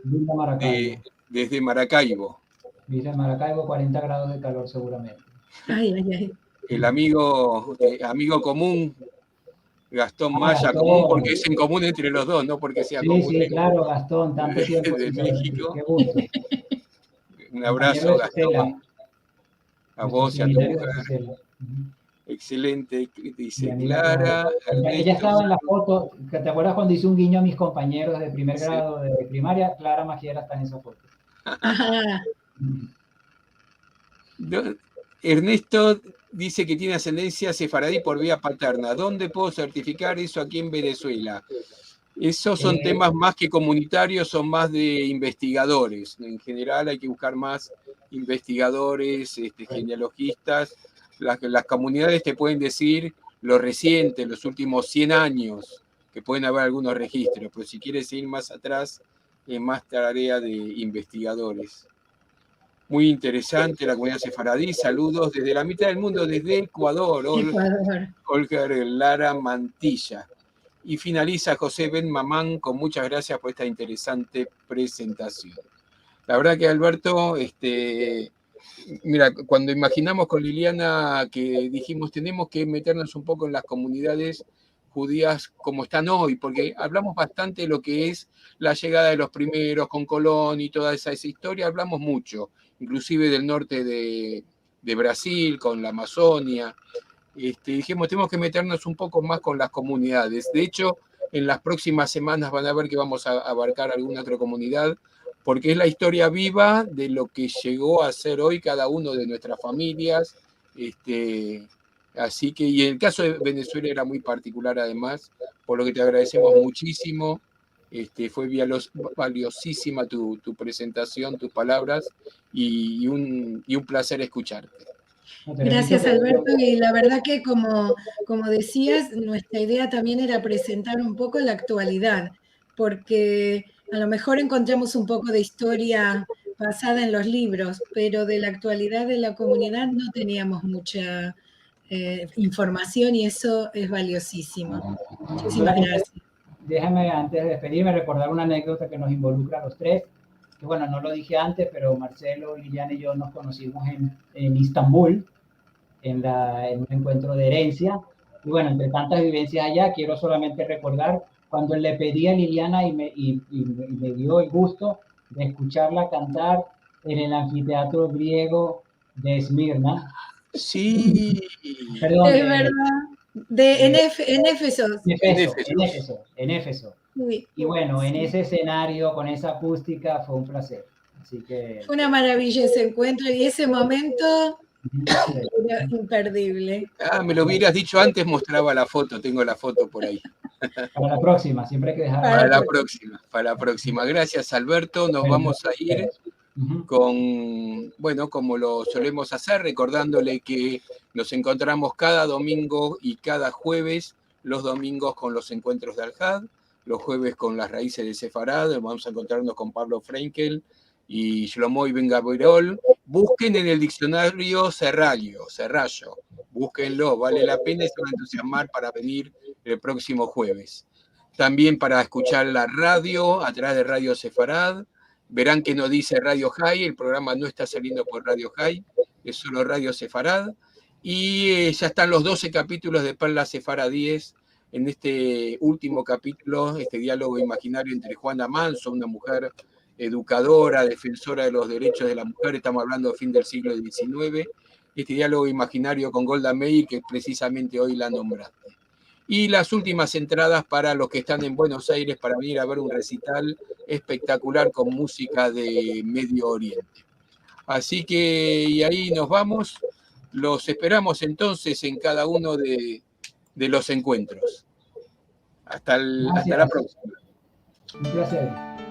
Villa Maracaibo. Desde Maracaibo. Villa Maracaibo, 40 grados de calor seguramente. Ay, ay, ay. El amigo común, Gastón Maya, Gastón. común porque es en común entre los dos, no porque sea común. Sí, claro, Gastón, tanto tiempo de México. Qué gusto. Un abrazo, Gastón. A vos y a tu mujer. Excelente, dice Clara. Ella estaba en la foto, ¿te acuerdas cuando hice un guiño a mis compañeros de primer grado de primaria? Clara Magiera está en esa foto. Ernesto dice que tiene ascendencia sefaradí por vía paterna. ¿Dónde puedo certificar eso aquí en Venezuela? Esos son temas más que comunitarios, son más de investigadores. En general hay que buscar más investigadores, genealogistas. Las comunidades te pueden decir lo reciente, los últimos 100 años, que pueden haber algunos registros, pero si quieres ir más atrás, es más tarea de investigadores. Muy interesante la comunidad sefaradí. Saludos desde la mitad del mundo, desde Ecuador. Olga Lara Mantilla. Y finaliza José Ben Mamán con muchas gracias por esta interesante presentación. La verdad que Alberto, mira, cuando imaginamos con Liliana que dijimos tenemos que meternos un poco en las comunidades judías como están hoy, porque hablamos bastante de lo que es la llegada de los primeros con Colón y toda esa historia, hablamos mucho, inclusive del norte de Brasil, con la Amazonia. Dijimos, tenemos que meternos un poco más con las comunidades. De hecho, en las próximas semanas van a ver que vamos a abarcar alguna otra comunidad, porque es la historia viva de lo que llegó a ser hoy cada uno de nuestras familias. Así que, y el caso de Venezuela era muy particular además, por lo que te agradecemos muchísimo. Fue valiosísima tu presentación, tus palabras, y un placer escucharte. Gracias, Alberto. Y la verdad que, como decías, nuestra idea también era presentar un poco la actualidad, porque a lo mejor encontramos un poco de historia basada en los libros, pero de la actualidad de la comunidad no teníamos mucha información y eso es valiosísimo. Muchísimas gracias. Déjame, antes de despedirme, recordar una anécdota que nos involucra a los tres. Que bueno, no lo dije antes, pero Marcelo, Liliana y yo nos conocimos en Istambul, en un encuentro de herencia. Y bueno, entre tantas vivencias allá, quiero solamente recordar cuando le pedí a Liliana y me dio el gusto de escucharla cantar en el anfiteatro griego de Esmirna. Sí. Perdón. Es verdad. En Éfeso. En Éfeso. Sí. Y bueno, en ese escenario, con esa acústica, fue un placer. Así que... Fue una maravilla ese encuentro y ese momento era imperdible. Me lo hubieras dicho antes, mostraba la foto, tengo la foto por ahí. Para la próxima, siempre hay que dejar. Para la próxima. Gracias, Alberto. Nos vamos a ir con, bueno, como lo solemos hacer, recordándole que nos encontramos cada domingo y cada jueves, los domingos con los encuentros de Al-Had, los jueves con las raíces de Sefarad, vamos a encontrarnos con Pablo Frenkel y Shlomo Ben Gabirol. Busquen en el diccionario Serrallo, búsquenlo, vale la pena y se van a entusiasmar para venir el próximo jueves. También para escuchar la radio a través de Radio Sefarad. Verán que no dice Radio High, el programa no está saliendo por Radio High, es solo Radio Sefarad. Y ya están los 12 capítulos de Perlas Sefaradíes en este último capítulo, este diálogo imaginario entre Juana Manso, una mujer educadora, defensora de los derechos de la mujer, estamos hablando del fin del siglo XIX, este diálogo imaginario con Golda Meir, que precisamente hoy la nombraste. Y las últimas entradas para los que están en Buenos Aires para venir a ver un recital espectacular con música de Medio Oriente. Así que, y ahí nos vamos, los esperamos entonces en cada uno de los encuentros. Hasta la próxima. Un placer.